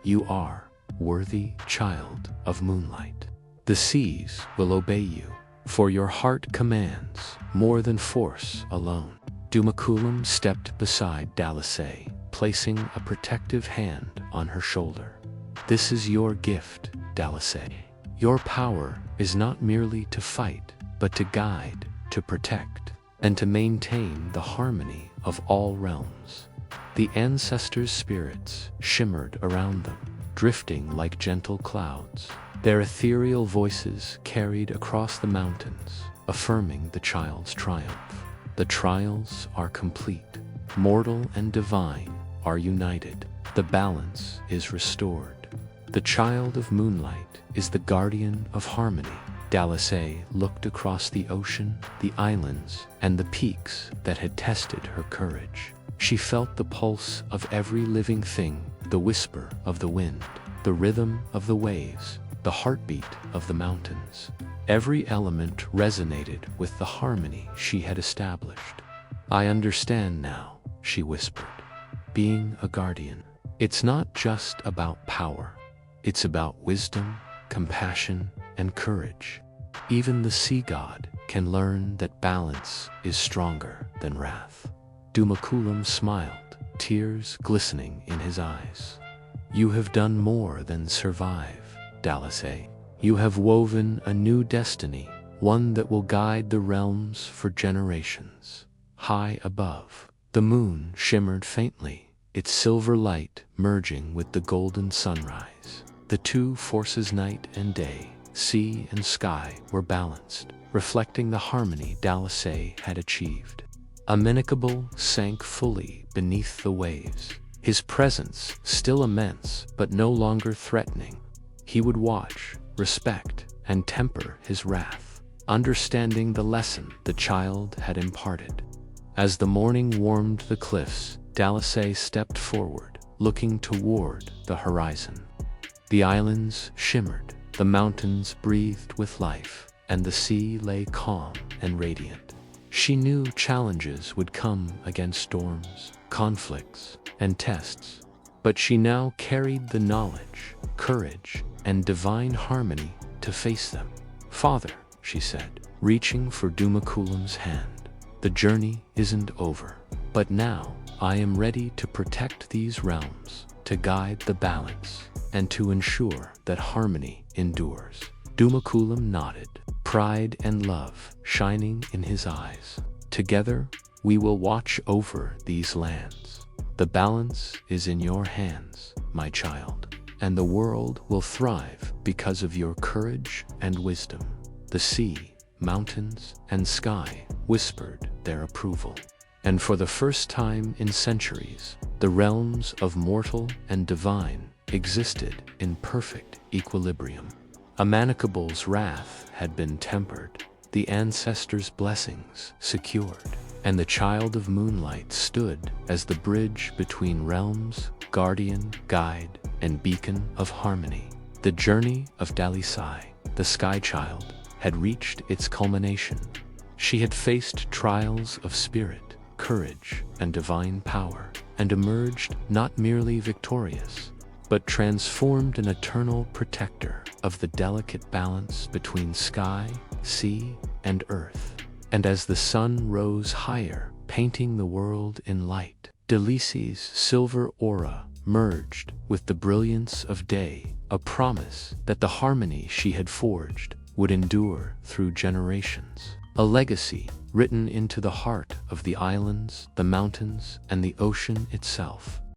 A: You are worthy child of moonlight. The seas will obey you, for your heart commands more than force alone. Dumakulam stepped beside Dalisay, placing a protective hand on her shoulder. This is your gift, Dalisay. Your power is not merely to fight, but to guide, to protect, and to maintain the harmony of all realms. The ancestors' spirits shimmered around them, drifting like gentle clouds. Their ethereal voices carried across the mountains, affirming the child's triumph. The trials are complete. Mortal and divine are united. The balance is restored. The child of moonlight is the guardian of harmony. Dalisay looked across the ocean, the islands, and the peaks that had tested her courage. She felt the pulse of every living thing, the whisper of the wind, the rhythm of the waves, the heartbeat of the mountains. Every element resonated with the harmony she had established. I understand now, she whispered. Being a guardian, it's not just about power. It's about wisdom, compassion, and courage. Even the sea god can learn that balance is stronger than wrath. Dumakulam smiled, tears glistening in his eyes. You have done more than survive, Dalisay. You have woven a new destiny, one that will guide the realms for generations. High above, the moon shimmered faintly, its silver light merging with the golden sunrise. The two forces, night and day, sea and sky, were balanced, reflecting the harmony Dalisay had achieved. Amanikable sank fully beneath the waves, his presence still immense but no longer threatening. He would watch, respect, and temper his wrath, understanding the lesson the child had imparted. As the morning warmed the cliffs, Dalisay stepped forward, looking toward the horizon. The islands shimmered, the mountains breathed with life, and the sea lay calm and radiant. She knew challenges would come against storms, conflicts, and tests, but she now carried the knowledge, courage, and divine harmony to face them. Father, she said, reaching for Dumakulam's hand, the journey isn't over, but now I am ready to protect these realms, to guide the balance, and to ensure that harmony endures. Dumakulam nodded, pride and love shining in his eyes. Together, we will watch over these lands. The balance is in your hands, my child, and the world will thrive because of your courage and wisdom. The sea, mountains, and sky whispered their approval. And for the first time in centuries, the realms of mortal and divine existed in perfect equilibrium. Amanikable's wrath had been tempered, the ancestors' blessings secured, and the child of moonlight stood as the bridge between realms, guardian, guide, and beacon of harmony. The journey of Dalisay, the sky child, had reached its culmination. She had faced trials of spirit, courage, and divine power, and emerged not merely victorious, but transformed an eternal protector of the delicate balance between sky, sea, and earth. And as the sun rose higher, painting the world in light, Dalisay's silver aura merged with the brilliance of day, a promise that the harmony she had forged would endure through generations. A legacy written into the heart of the islands, the mountains, and the ocean itself.